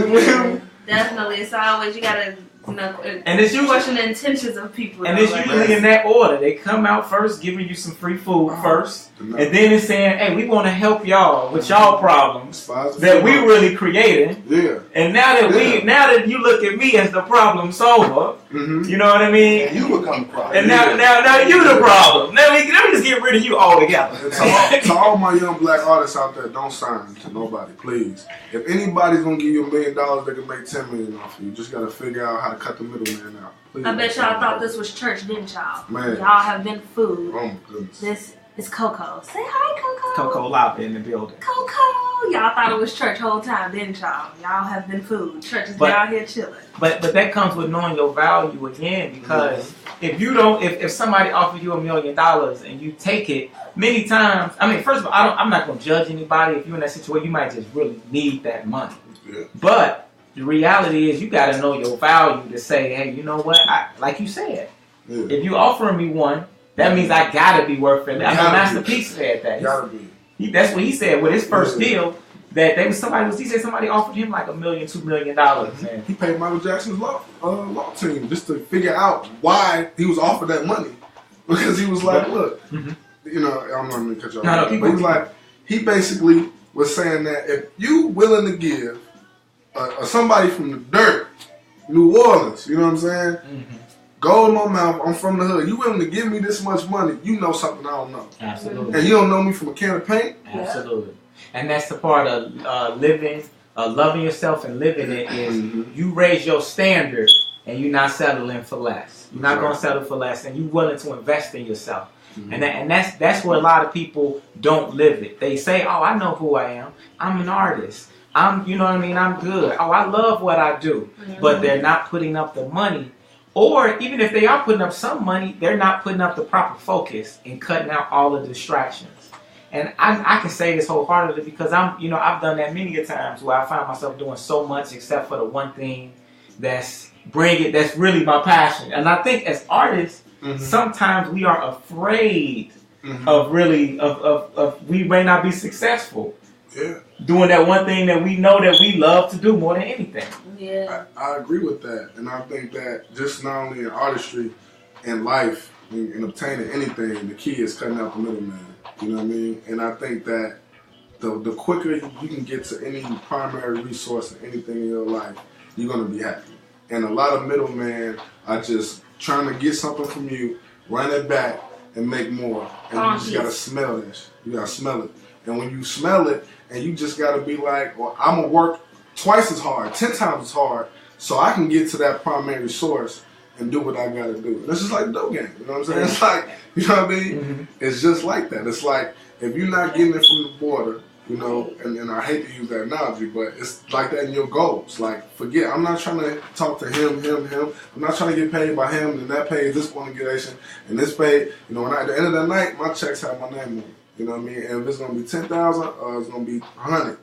Definitely. It's always, you got to, and it's usually question the intentions of people. And it's usually in that order. They come out first, giving you some free food first, and then it's saying, "Hey, we want to help y'all with y'all problems that we really created." Yeah. And now that you look at me as the problem solver, you know what I mean? And you become the problem. And now you the problem. Let me just get rid of you altogether. To all my young black artists out there, don't sign to nobody, please. If anybody's gonna give you $1 million, they can make $10 million off you. You just gotta figure out how to cut the middleman out. Please. I bet y'all thought this was church, didn't y'all? Man. Y'all have been food. Oh my goodness. This is Coco. Say hi, Coco. Coco Lava in the building. Coco. Y'all thought it was church whole time, didn't y'all? Y'all have been food. Church is down here chilling. But that comes with knowing your value again, because if somebody offers you $1 million and you take it, many times, I mean, first of all, I'm not going to judge anybody. If you're in that situation, you might just really need that money. Yeah. But the reality is you got to know your value to say, hey, you know what? Like you said, if you offering me one, that means I got to be worth it. I mean, Master P said that. That's what he said with his first deal. That he said somebody offered him like $1 million, $2 million. Man. He paid Michael Jackson's law team just to figure out why he was offered that money, because he was like, look, you know, I'm not going to cut you off. No, but he's like, he basically was saying that if you willing to give somebody from the dirt, New Orleans, you know what I'm saying? Mm-hmm. Gold in my mouth, I'm from the hood. You willing to give me this much money, you know something I don't know. Absolutely. And you don't know me from a can of paint? Absolutely. And that's the part of loving yourself and living it is you raise your standard and you're not settling for less. You're not going to settle for less, and you're willing to invest in yourself. Mm-hmm. And that's where a lot of people don't live it. They say, oh, I know who I am. I'm an artist. You know what I mean? I'm good. Oh, I love what I do. Mm-hmm. But they're not putting up the money. Or even if they are putting up some money, they're not putting up the proper focus and cutting out all the distractions. And I can say this wholeheartedly because I've done that many a times where I find myself doing so much except for the one thing that's really my passion. And I think as artists, sometimes we are afraid of we may not be successful. Yeah. Doing that one thing that we know that we love to do more than anything. Yeah. I agree with that. And I think that just not only in artistry and life and obtaining anything, the key is cutting out the middleman. You know what I mean? And I think that the quicker you can get to any primary resource in anything in your life, you're going to be happy. And a lot of middlemen are just trying to get something from you, run it back, and make more. And you just got to smell this. You got to smell it. And when you smell it, and you just got to be like, well, I'm going to work twice as hard, 10 times as hard, so I can get to that primary source and do what I got to do. And it's just like the dope game. You know what I'm saying? It's like, you know what I mean? Mm-hmm. It's just like that. It's like, if you're not getting it from the border, you know, and I hate to use that analogy, but it's like that in your goals. Like, forget, I'm not trying to talk to him. I'm not trying to get paid by him, and that pays this organization, and this paid. You know, and at the end of the night, my checks have my name on it. You know what I mean? And if it's going to be 10,000 or it's going to be 100,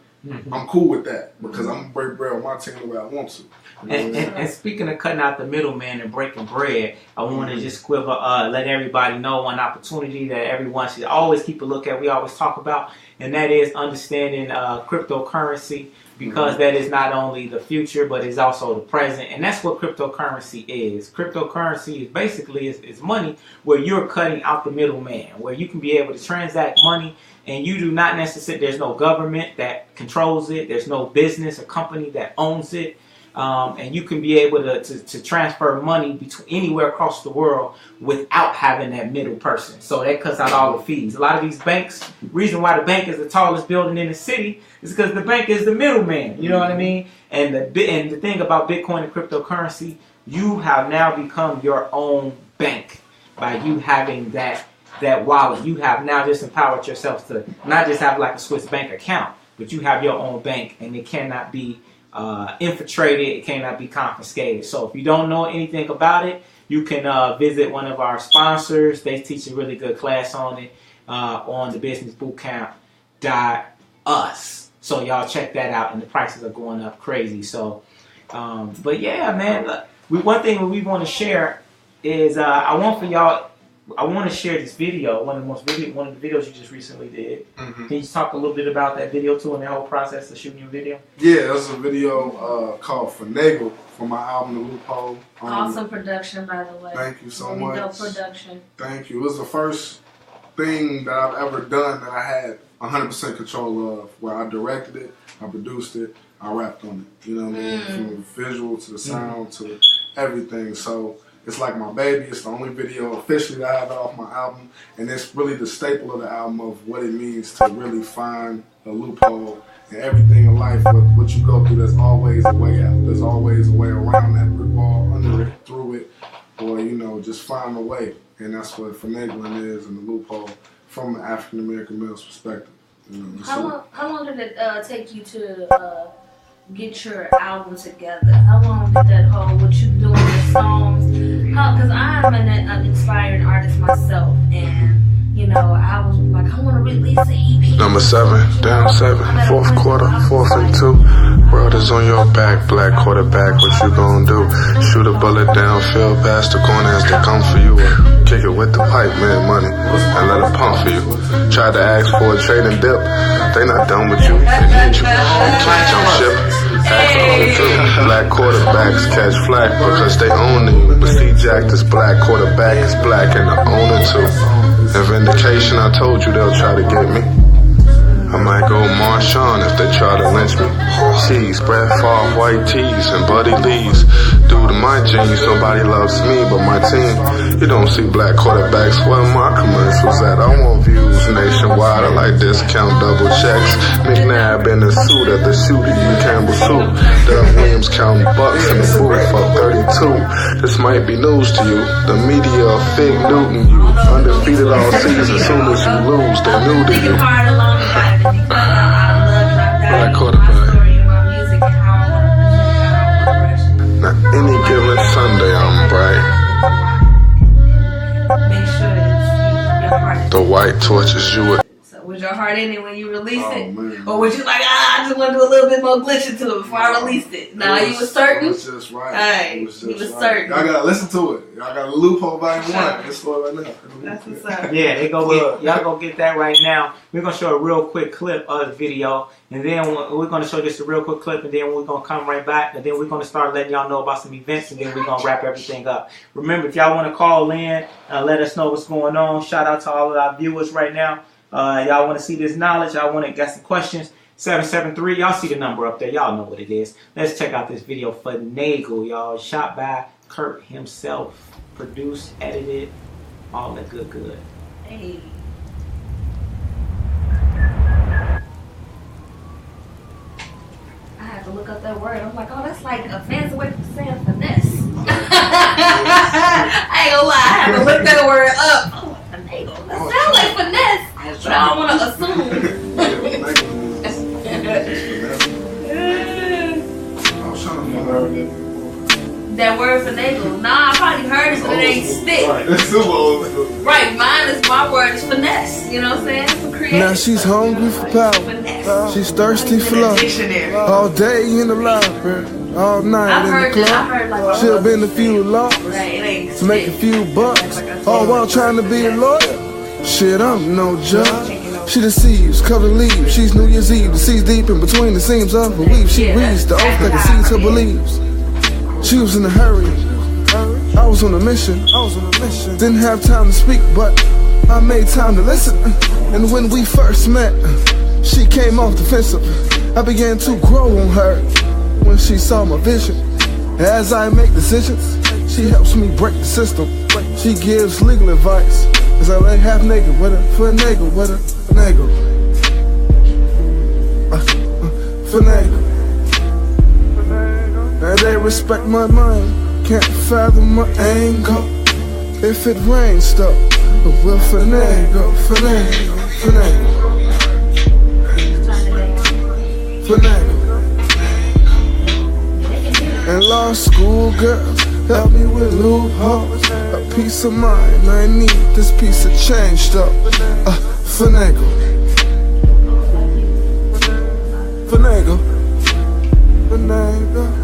I'm cool with that because I'm going to break bread with my team the way I want to. You know and speaking of cutting out the middleman and breaking bread, I want to just let everybody know one opportunity that everyone should always keep a look at. We always talk about, and that is understanding cryptocurrency, because that is not only the future, but it's also the present. And that's what cryptocurrency is. Cryptocurrency is basically is money where you're cutting out the middleman, where you can be able to transact money and you do not necessarily, there's no government that controls it. There's no business or company that owns it. And you can be able to transfer money between anywhere across the world without having that middle person. So that cuts out all the fees. A lot of these banks, reason why the bank is the tallest building in the city is because the bank is the middleman. You know what I mean? And the thing about Bitcoin and cryptocurrency, you have now become your own bank by you having that wallet. You have now just empowered yourself to not just have like a Swiss bank account, but you have your own bank, and it cannot be infiltrated, it cannot be confiscated. So if you don't know anything about it, you can visit one of our sponsors. They teach a really good class on it on the businessbootcamp.us. So y'all check that out, and the prices are going up crazy. So, but yeah, man, one thing we want to share is I want to share this video, one of the videos you just recently did. Mm-hmm. Can you talk a little bit about that video too, and the whole process of shooting your video? Yeah, it was a video called Finagle for my album, The Loophole. Awesome production, by the way. Thank you so really much. Dope production. Thank you. It was the first thing that I've ever done that I had 100% control of, where I directed it, I produced it, I rapped on it. You know what I mean? From the visual to the sound to everything. So it's like my baby. It's the only video officially that I have off my album, and it's really the staple of the album of what it means to really find a loophole in everything in life. What you go through, there's always a way out. There's always a way around that brick wall, under it, through it, or just find a way. And that's what finagling is, and the loophole from an African American male's perspective. How long did it take you to get your album together? How long did that hold? What you doing the songs? Because I'm an inspiring artist myself, and I was like, I want to release an EP. Number 7, down 7, fourth quarter, 4th and 2. World is on your back, black quarterback. What you gonna do? Shoot a bullet downfield past the corner as they come for you. Kick it with the pipe, man, money, and let it pump for you. Tried to ask for a trade and dip. They not done with you. They need you. You can't jump ship. Black quarterbacks catch flack because they own it. But C Jack, this black quarterback is black and the owner too. In vindication, I told you they'll try to get me. I might go Marshawn if they try to lynch me. Cheese, Brett Favre, white tees, and Buddy Lees. Due to my genes, nobody loves me but my team. You don't see black quarterbacks where my commercials at. I want views nationwide, I like discount double checks. McNabb in a suit at the shooter, you Campbell suit. Doug Williams counting bucks in the booth for 32. This might be news to you. The media are Fig Newton you. Undefeated all season, soon as you lose, they're new to you. Black quarterback. Now any given Sunday I'm bright. Make sure it's your heart. The white torches you. So was your heart in it when you released it? Man. Or was you like, I just want to do a little bit more glitch into it before I released it? No, you was certain? It was just right. Alright, It was just you was right. certain. Y'all gotta listen to it. Y'all got a loophole volume 1. It's for right now. That's what's up. Yeah, y'all go get that right now. We're gonna show a real quick clip of the video, and then we're gonna show just a real quick clip, and then we're gonna come right back, and then we're gonna start letting y'all know about some events, and then we're gonna wrap everything up. Remember, if y'all want to call in, let us know what's going on. Shout out to all of our viewers right now. Y'all want to see this knowledge? Y'all want to get some questions? 773. Y'all see the number up there. Y'all know what it is. Let's check out this video for Nagel, y'all. Shot by Curt himself. Produced, edited, all that good. Hey. I had to look up that word. I'm like, oh, that's like a fancy way for saying finesse. I ain't gonna lie. I had to look that word up. Oh, finagle. That sounds like finesse, but I don't want to assume. I was trying to figure out that. That word finagle. Nah, I probably heard it, but it ain't stick. It's super old. Right, my word is finesse. You know what I'm saying? Some creative Now she's stuff. hungry for power. Finesse. She's thirsty for In the love. dictionary. All day in the library, all night I've in heard the that. I've club. heard like She'll bend a few laws Right, it ain't to make a stick. few bucks, all while trying to be a lawyer. Shit, I'm no judge. She deceives, cover leaves. She's New Year's Eve, sees deep in between the seams of her weave. She reads the oath that sees her believes. She was in a hurry. I was on a mission. Didn't have time to speak, but I made time to listen. And when we first met, she came off defensive. I began to grow on her when she saw my vision. As I make decisions, she helps me break the system. She gives legal advice as I lay half naked with her, finagle with her, finagle. Finagle. And they respect my mind, can't fathom my anger. If it rains though, we'll finagle, finagle, finagle. Finagle. And law school girls help me with loopholes. A peace of mind, I need this piece of change though. Finagle. Finagle. Finagle.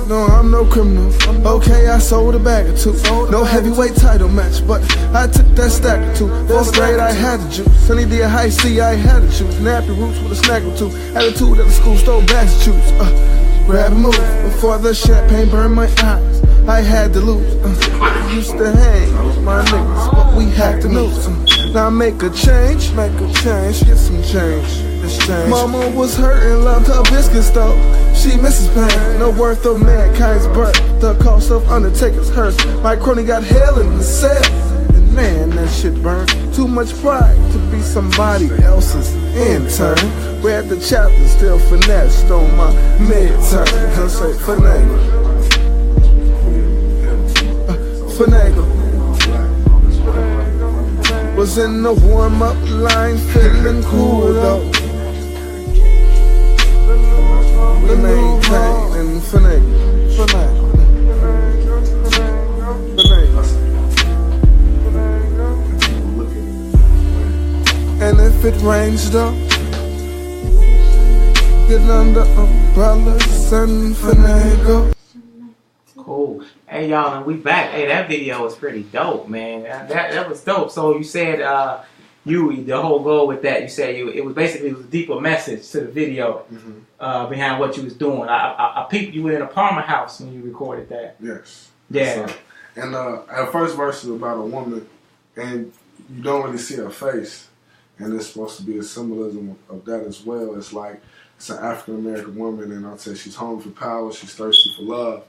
No, I'm no criminal. Okay, I sold a bag or two. No heavyweight title match, but I took that stack or two. Fourth grade, I had the juice. Sunny D at high C, I had to choose. Nappy roots with a snack or two. Attitude at the school store, bags to choose. Grab and move before the champagne burned my eyes. I had to lose. Used to hang with my niggas, but we had to lose. Now make a change, get some change. Mama was hurting, loved her biscuits though. She misses pain, no worth of mankind's birth. The cost of undertaker's hearse. My crony got hell in the cell. And man, that shit burned. Too much pride to be somebody else's intern. Read the chapter, still finessed on my midterm. I say finagle. Finagle. Was in the warm-up line, feeling cool though. Maintain and finagle, finagle, and if it rains though, get under umbrellas and finagle. Cool. Hey y'all, and we back. Hey, that video was pretty dope, man. That was dope. So you said the whole goal with that, you said it was basically a deeper message to the video behind what you was doing. I peeped you were in a Palmer house when you recorded that. Yes. Yeah. So, and our first verse is about a woman, and you don't really see her face, and it's supposed to be a symbolism of that as well. It's like it's an African American woman, and I'll say she's hungry for power, she's thirsty for love,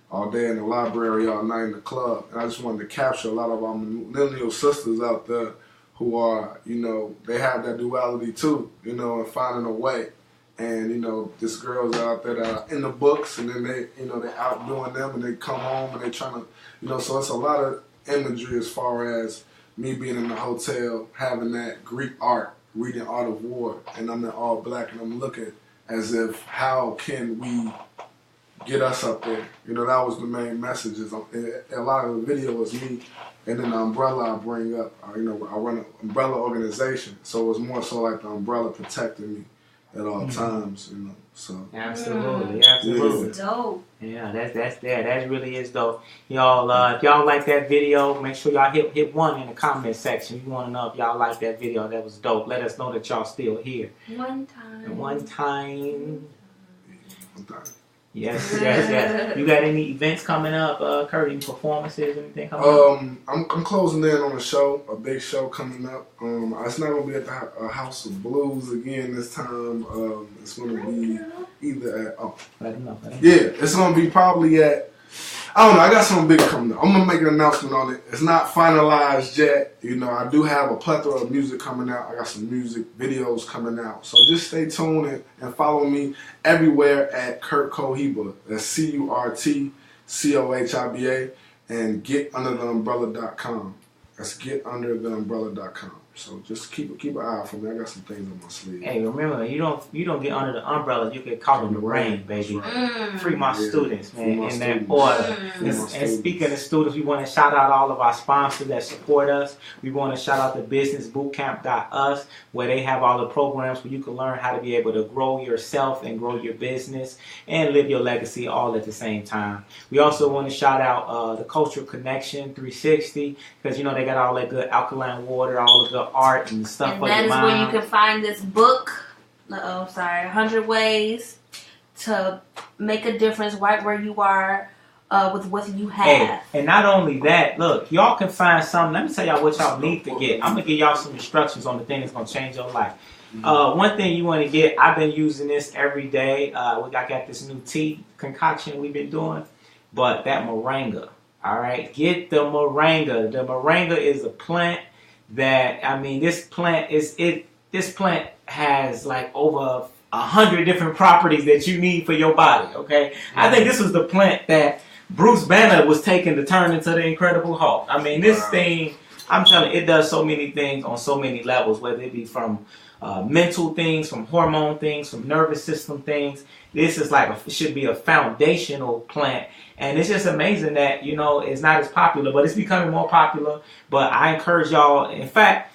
all day in the library, all night in the club. And I just wanted to capture a lot of our millennial sisters out there who are, they have that duality too, and finding a way. And, this girls out there that are in the books, and then they outdoing them, and they come home and they trying to, so it's a lot of imagery as far as me being in the hotel, having that Greek art, reading Art of War, and I'm in all black, and I'm looking as if, how can we get us up there? That was the main message. A lot of the video is me, and then the umbrella I bring up. I run an umbrella organization, so it was more so like the umbrella protecting me at all times, So Absolutely. That's dope. Yeah, that really is dope. Y'all, if y'all like that video, make sure y'all hit one in the comment section. You want to know if y'all like that video. That was dope. Let us know that y'all still here. One time. One time. Yes. You got any events coming up, Curt? Any performances, anything coming up? I'm closing in on a show, a big show coming up. It's not gonna be at the House of Blues again this time. It's gonna be either at Let them know. it's gonna be probably at, I don't know. I got something big coming up. I'm gonna make an announcement on it. It's not finalized yet. I do have a plethora of music coming out. I got some music videos coming out. So just stay tuned and follow me everywhere at Curt Cohiba. That's CurtCohiba, and getundertheumbrella.com. That's getundertheumbrella.com. So just keep an eye out for me. I got some things on my sleeve. Hey, remember, you don't get under the umbrella. You get caught in the rain, baby. Right. Free my students, man, in that order. And speaking of students, we want to shout out all of our sponsors that support us. We want to shout out the businessbootcamp.us, where they have all the programs where you can learn how to be able to grow yourself and grow your business and live your legacy all at the same time. We also want to shout out the Cultural Connection 360, because they got all that good alkaline water, all the good art and stuff. And that is where you can find this book. 100 Ways to Make a Difference right where you are with what you have. Hey, and not only that, look, y'all can find something. Let me tell y'all what y'all need to get. I'm going to give y'all some instructions on the thing that's going to change your life. One thing you want to get, I've been using this every day. I got this new tea concoction we've been doing, but that moringa, all right? Get the moringa. The moringa is a plant that, this plant has like over 100 different properties that you need for your body, okay? I think this was the plant that Bruce Banner was taking to turn into the Incredible Hulk. This thing, I'm telling you, it does so many things on so many levels, whether it be from mental things, from hormone things, from nervous system things. This is it should be a foundational plant. And it's just amazing that, it's not as popular, but it's becoming more popular. But I encourage y'all, in fact,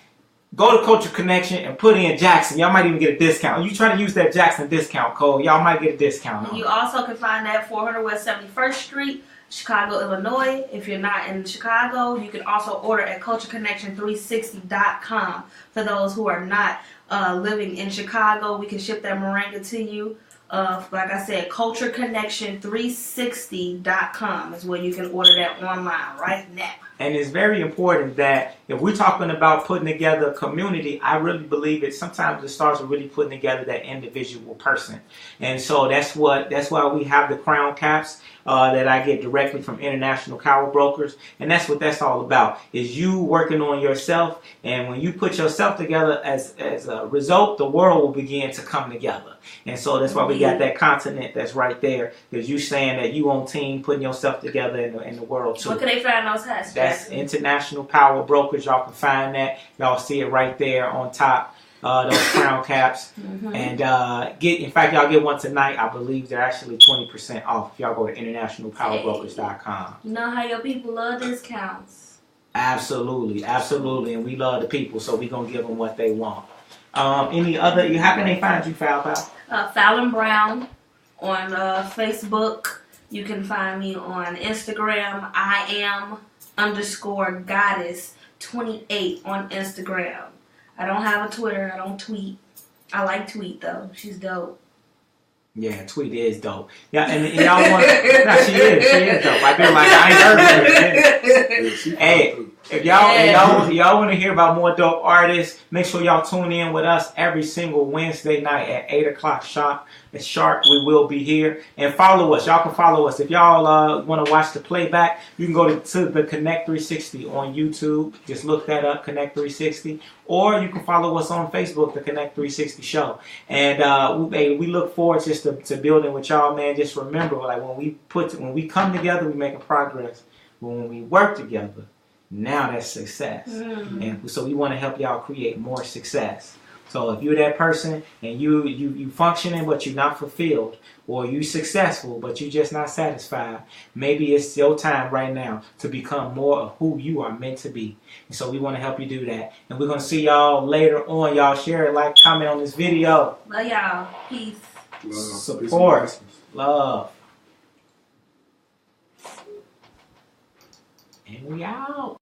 go to Culture Connection and put in Jackson. Y'all might even get a discount. You try to use that Jackson discount code, y'all might get a discount. You also can find that 400 West 71st Street, Chicago, Illinois. If you're not in Chicago, you can also order at cultureconnection360.com. For those who are not living in Chicago, we can ship that moringa to you. Like I said, cultureconnection360.com is where you can order that online right now. And it's very important that if we're talking about putting together a community, I really believe it. Sometimes it starts with really putting together that individual person. And so that's why we have the crown caps that I get directly from International Power Brokers. And that's what that's all about, is you working on yourself. And when you put yourself together as a result, the world will begin to come together. And so that's why we got that continent that's right there, because you saying that you on team putting yourself together in the world too. Where can they find those hats? That's International Power Brokers. Y'all can find that. Y'all see it right there on top. Those crown caps. And y'all get one tonight. I believe they're actually 20% off if y'all go to internationalpowerbrokers.com. You know how your people love discounts. Absolutely. And we love the people, so we're going to give them what they want. How can they find you, Foul Pal? Fallon Brown on Facebook. You can find me on Instagram. I am _goddess28 on Instagram. I don't have a Twitter. I don't tweet. I like Tweet though. She's dope. Yeah, Tweet is dope. Yeah, and y'all want? Nah, she is dope. I feel like I ain't heard of her. Hey, if y'all want to hear about more dope artists, make sure y'all tune in with us every single Wednesday night at 8:00 sharp. We will be here, and follow us. Y'all can follow us if y'all want to watch the playback. You can go to the Connect 360 on YouTube. Just look that up, Connect 360, or you can follow us on Facebook, the Connect 360 Show. And we look forward just to building with y'all, man. Just remember, like when we come together, we make a progress. But when we work together, now that's success. And so we want to help y'all create more success. So if you're that person and you functioning but you're not fulfilled, or you successful but you're just not satisfied, maybe it's your time right now to become more of who you are meant to be. And so we want to help you do that. And we're going to see y'all later on. Y'all share, like, comment on this video. Love y'all. Peace. Love. Support. Love. And we out.